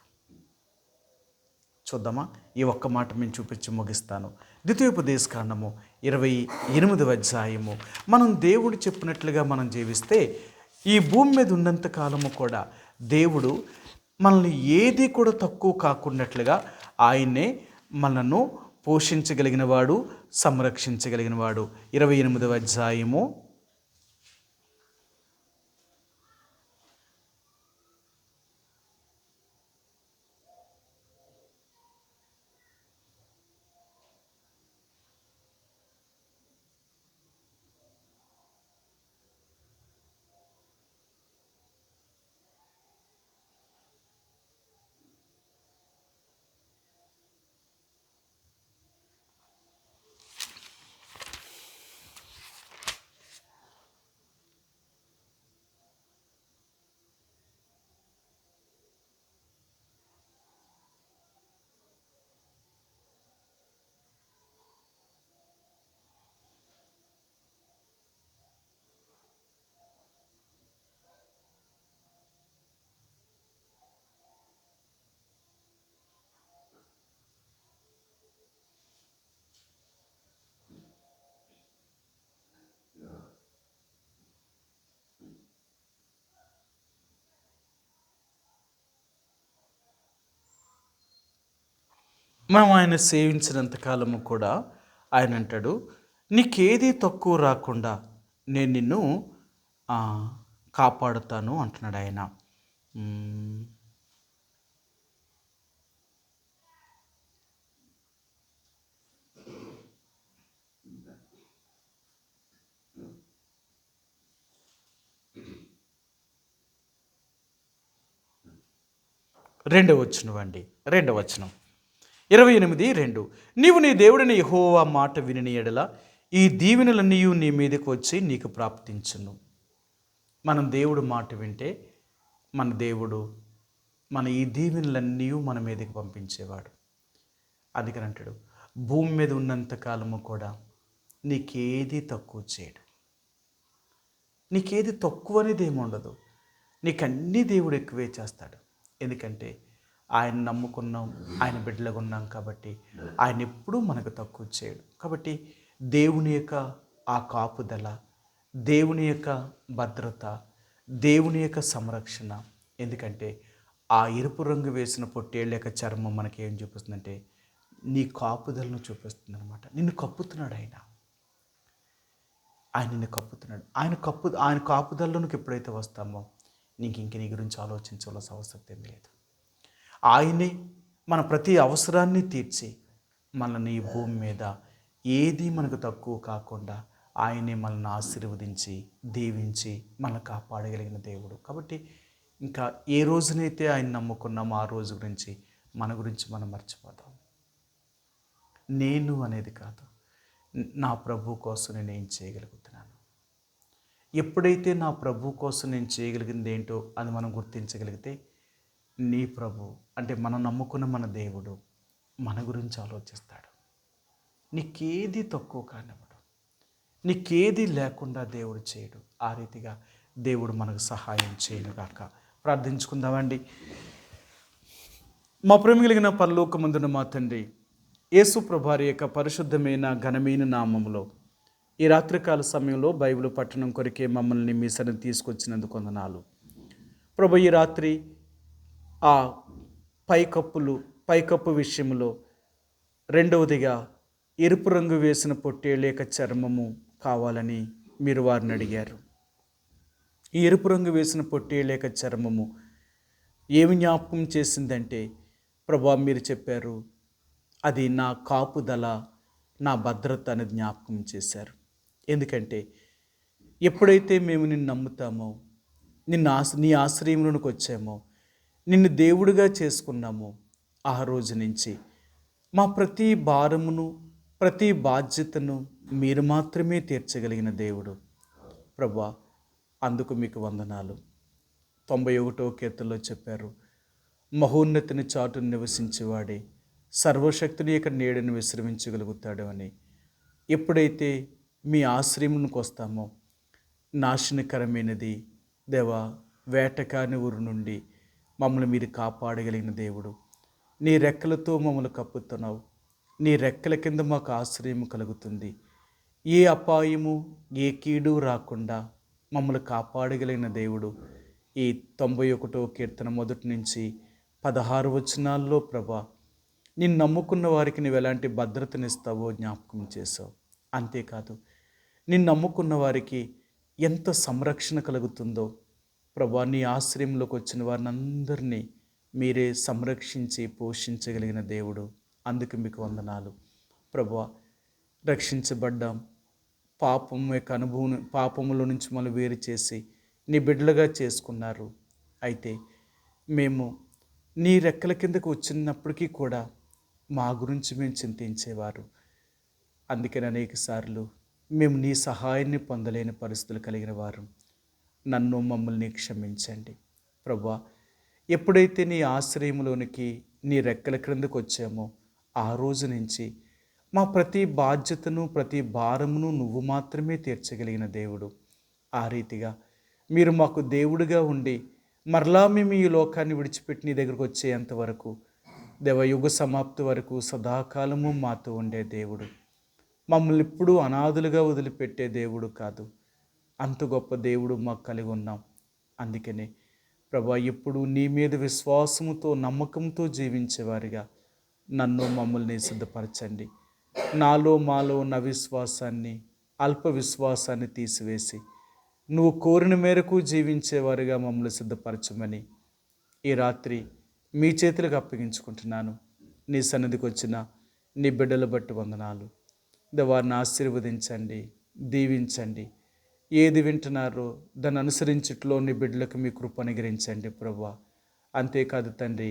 చూద్దామా? ఈ ఒక్క మాట మేము చూపించి ముగిస్తాను. ద్వితీయోపదేశకాండము 28వ అధ్యాయము. మనం దేవుడు చెప్పినట్లుగా మనం జీవిస్తే ఈ భూమి మీద ఉన్నంత కాలము కూడా దేవుడు మనల్ని ఏది కూడా తక్కువ కాకున్నట్లుగా ఆయన్నే మనను పోషించగలిగిన వాడు, సంరక్షించగలిగిన వాడు. 28వ అధ్యాయము మనం ఆయన సేవించినంత కాలము కూడా ఆయన అంటాడు, నీకేది తక్కువ రాకుండా నేను నిన్ను కాపాడుతాను అంటున్నాడు ఆయన. రెండవ వచనం 28:2. నీవు నీ దేవుడిని యెహోవా మాట విని ఎడల ఈ దీవెనలన్నీ నీ మీదకి వచ్చి నీకు ప్రాప్తించును. మనం దేవుడు మాట వింటే మన దేవుడు మన ఈ దీవెనలన్నీ మన మీదకి పంపించేవాడు. అందుకని అంటాడు, భూమి మీద ఉన్నంత కాలము కూడా నీకేది తక్కువ చేయడు. నీకేది తక్కువ అనేది ఏమి ఉండదు. నీకన్నీ దేవుడు ఎక్కువే చేస్తాడు. ఎందుకంటే ఆయన నమ్ముకున్నాం, ఆయన బిడ్డలుగా ఉన్నాం కాబట్టి ఆయన ఎప్పుడూ మనకు తక్కువ చేయడు. కాబట్టి దేవుని యొక్క ఆ కాపుదల, దేవుని యొక్క భద్రత, దేవుని యొక్క సంరక్షణ. ఎందుకంటే ఆ ఎరుపు రంగు వేసిన పొట్టేళ్ళ యొక్క చర్మం మనకి ఏం చూపిస్తుందంటే నీ కాపుదలను చూపిస్తుంది అనమాట. నిన్ను కప్పుతున్నాడు ఆయన నిన్ను కప్పుతున్నాడు. ఆయన కాపుదలలోనికి ఎప్పుడైతే వస్తామో ఇంక నీ గురించి ఆలోచించవలసిన అవసరం ఏమీ లేదు. ఆయనే మన ప్రతి అవసరాన్ని తీర్చి మనల్ని ఈ భూమి మీద ఏది మనకు తక్కువ కాకుండా ఆయనే మనల్ని ఆశీర్వదించి దీవించి మనల్ని కాపాడగలిగిన దేవుడు. కాబట్టి ఇంకా ఏ రోజునైతే ఆయన నమ్ముకున్నామో ఆ రోజు గురించి మన గురించి మనం మర్చిపోతాం. నేను అనేది కాదు, నా ప్రభు కోసం నేను ఏం చేయగలుగుతున్నాను. ఎప్పుడైతే నా ప్రభు కోసం నేను చేయగలిగింది ఏంటో అది మనం గుర్తించగలిగితే, నీ ప్రభు అంటే మనం నమ్ముకున్న మన దేవుడు మన గురించి ఆలోచిస్తాడు. నీకేది తక్కువ కానివ్వడు, నీకేది లేకుండా దేవుడు చేయడు. ఆ రీతిగా దేవుడు మనకు సహాయం చేయనుగాక. ప్రార్థించుకుందామండి. మా ప్రేమ కలిగిన పరలోకమందున మా తండ్రి, యేసు ప్రభువారి యొక్క పరిశుద్ధమైన ఘనమైన నామములో ఈ రాత్రికాల సమయంలో బైబిల్ పట్టణం కొరికే మమ్మల్ని మీ సన్నిధికి తీసుకొచ్చినందుకు వందనాలు ప్రభు. ఈ రాత్రి ఆ పైకప్పు విషయంలో రెండవదిగా ఎరుపు రంగు వేసిన పొట్టేలేక చర్మము కావాలని మీరు వారిని అడిగారు. ఈ ఎరుపు రంగు వేసిన పొట్టేలేక చర్మము ఏమి జ్ఞాపకం చేసిందంటే ప్రభా, మీరు చెప్పారు అది నా కాపుదల, నా భద్రత అని జ్ఞాపకం చేశారు. ఎందుకంటే ఎప్పుడైతే మేము నిన్ను నమ్ముతామో, నీ ఆశ్రయంలోనికి వచ్చామో, నిన్ను దేవుడిగా చేసుకున్నామో, ఆ రోజు నుంచి మా ప్రతి భారమును ప్రతి బాధ్యతను మీరు మాత్రమే తీర్చగలిగిన దేవుడు ప్రభా. అందుకు మీకు వందనాలు. 91వ కీర్తనలో చెప్పారు, మహోన్నతిని చాటును నివసించేవాడే సర్వశక్తుని యొక్క నీడను విశ్రమించగలుగుతాడు అని. ఎప్పుడైతే మీ ఆశ్రయంలోకి వస్తామో, నాశనకరమైనది దేవా వేటకాని ఊరు నుండి మమ్మల్ని మీరు కాపాడగలిగిన దేవుడు. నీ రెక్కలతో మమ్మల్ని కప్పుతున్నావు. నీ రెక్కల కింద మాకు ఆశ్రయం కలుగుతుంది. ఏ అపాయము ఏ కీడు రాకుండా మమ్మల్ని కాపాడగలిగిన దేవుడు. ఈ 91వ కీర్తన మొదటి నుంచి 16 వచనాల్లో ప్రభా, నిన్ను నమ్ముకున్న వారికి నువ్వు ఎలాంటి భద్రతనిస్తావో జ్ఞాపకం చేసావు. అంతేకాదు, నిన్ను నమ్ముకున్న వారికి ఎంత సంరక్షణ కలుగుతుందో ప్రభా. నీ ఆశ్రయంలోకి వచ్చిన వారిని అందరినీ మీరే సంరక్షించి పోషించగలిగిన దేవుడు. అందుకు మీకు వందనాలు ప్రభువా. రక్షించబడ్డాం, పాపం యొక్క అనుభవం, పాపముల నుంచి మనం వేరు చేసి నీ బిడ్డలుగా చేసుకున్నారు. అయితే మేము నీ రెక్కల కిందకు వచ్చినప్పటికీ కూడా మా గురించి మేము చింతించేవారు. అందుకని అనేక సార్లు మేము నీ సహాయాన్ని పొందలేని పరిస్థితులు కలిగిన వారు. నన్ను మమ్మల్ని క్షమించండి ప్రభువా. ఎప్పుడైతే నీ ఆశ్రయంలోనికి నీ రెక్కల క్రిందకు వచ్చామో ఆ రోజు నుంచి మా ప్రతి బాధ్యతను ప్రతి భారమును నువ్వు మాత్రమే తీర్చగలిగిన దేవుడు. ఆ రీతిగా మీరు మాకు దేవుడిగా ఉండి మరలా మేము ఈ లోకాన్ని విడిచిపెట్టి నీ దగ్గరకు వచ్చేంతవరకు దేవయుగ సమాప్తి వరకు సదాకాలము మాతో ఉండే దేవుడు. మమ్మల్ని ఎప్పుడూ అనాథులుగా వదిలిపెట్టే దేవుడు కాదు. అంత గొప్ప దేవుడు మాకు కలిగి ఉన్నాం. అందుకనే ప్రభా, ఎప్పుడు నీ మీద విశ్వాసముతో నమ్మకంతో జీవించేవారిగా నన్ను మమ్మల్ని సిద్ధపరచండి. నాలో మాలో ఉన్న విశ్వాసాన్ని అల్ప విశ్వాసాన్ని తీసివేసి నువ్వు కోరిన మేరకు జీవించేవారుగా మమ్మల్ని సిద్ధపరచమని ఈ రాత్రి మీ చేతులకు అప్పగించుకుంటున్నాను. నీ సన్నిధికి వచ్చిన నీ బిడ్డలు బట్టి వందనాలు. వారిని ఆశీర్వదించండి, దీవించండి. ఏది వింటున్నారో దాన్ని అనుసరించట్లో నీ బిడ్డలకు మీ కృప అనుగ్రహించండి ప్రభువా. అంతేకాదు తండ్రి,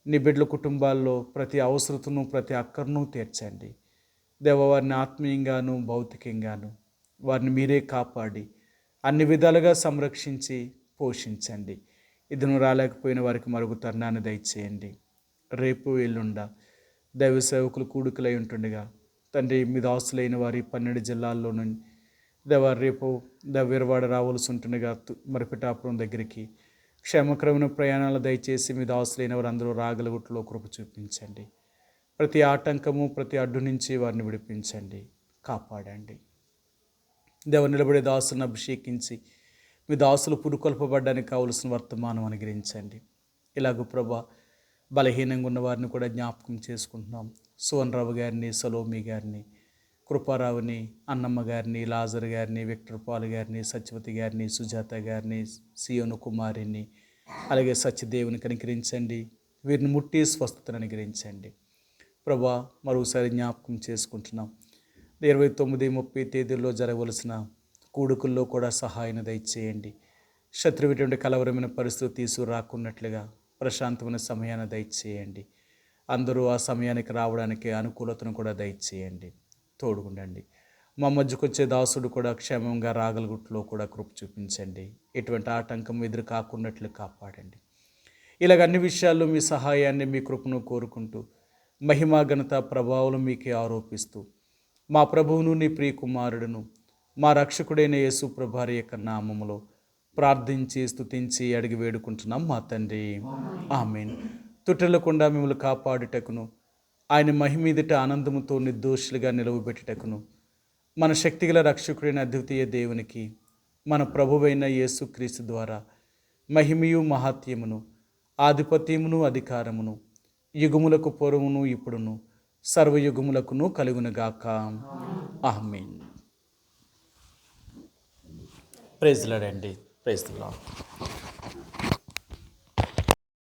నీ బిడ్డల కుటుంబాల్లో ప్రతి అవసరతను ప్రతి అక్కరను తీర్చండి దేవ. వారిని ఆత్మీయంగాను భౌతికంగాను వారిని మీరే కాపాడి అన్ని విధాలుగా సంరక్షించి పోషించండి. ఇది నువ్వు రాలేకపోయిన వారికి మరొక తరుణాన్ని దయచేయండి. రేపు ఎల్లుండ దైవ సేవకులు కూడుకులై ఉంటుండగా తండ్రి, మీ దాసులైన వారి 12 జిల్లాల్లో నుండి దేవ రేపు వీరవాడ రావాల్సి ఉంటుండగా మరి పిఠాపురం దగ్గరికి క్షేమకరమైన ప్రయాణాలు దయచేసి మీ దాసులైన వారు అందరూ రాగలగుట్లో కృప చూపించండి. ప్రతి ఆటంకము ప్రతి అడ్డు నుంచి వారిని విడిపించండి, కాపాడండి దేవ. నిలబడే దాసులను అభిషేకించి మీ దాసులు పురుకొల్పబడ్డానికి కావలసిన వర్తమానం అనుగ్రహించండి. ఇలాగ ప్రభా, బలహీనంగా ఉన్న వారిని కూడా జ్ఞాపకం చేసుకుంటున్నాం. సువన్రావు గారిని, సలోమి గారిని, కృపారావుని, అన్నమ్మ గారిని, లాజర్ గారిని, విక్టర్ పాల్ గారిని, సత్యవతి గారిని, సుజాత గారిని, సియోను కుమారిని, అలాగే సత్యదేవుని కనికరించండి. వీరిని ముట్టి స్వస్థతను అనుగ్రహించండి ప్రభా. మరోసారి జ్ఞాపకం చేసుకుంటున్నాం 29, 30 తేదీల్లో జరగవలసిన కూడుకుల్లో కూడా సహాయాన్ని దయచేయండి. శత్రువుటువంటి కలవరమైన పరిస్థితి తీసుకురాకున్నట్లుగా ప్రశాంతమైన సమయాన్ని దయచేయండి. అందరూ ఆ సమయానికి రావడానికి అనుకూలతను కూడా దయచేయండి. తోడుగుండండి. మా మధ్యకొచ్చే దాసుడు కూడా క్షేమంగా రాగలుగుట్లో కూడా కృప చూపించండి. ఎటువంటి ఆటంకం ఎదురు కాకున్నట్లు కాపాడండి. ఇలాగ అన్ని విషయాల్లో మీ సహాయాన్ని, మీ కృపను కోరుకుంటూ మహిమా ఘనత ప్రభావం మీకే ఆరోపిస్తూ మా ప్రభువును నీ ప్రియకుమారుడును మా రక్షకుడైన యేసు ప్రభువారి యొక్క నామములో ప్రార్థించి స్తుతించి అడిగి వేడుకుంటున్నాం మా తండ్రి. ఆమేన్. తుట్టెలకుండా మిమ్మల్ని కాపాడుటకును ఆయన మహిమీదుట ఆనందముతో నిర్దోషులుగా నిలవబెట్టుటకును మన శక్తిగల రక్షకుడైన అద్వితీయ దేవునికి మన ప్రభువైన యేసుక్రీస్తు ద్వారా మహిమయు మహాత్యమును ఆధిపత్యమును అధికారమును యుగములకు పూర్వమును ఇప్పుడును సర్వయుగములకును కలుగునుగాక. ఆమేన్. ప్రైజ్ ది లార్డ్ అండి. Praise the lord.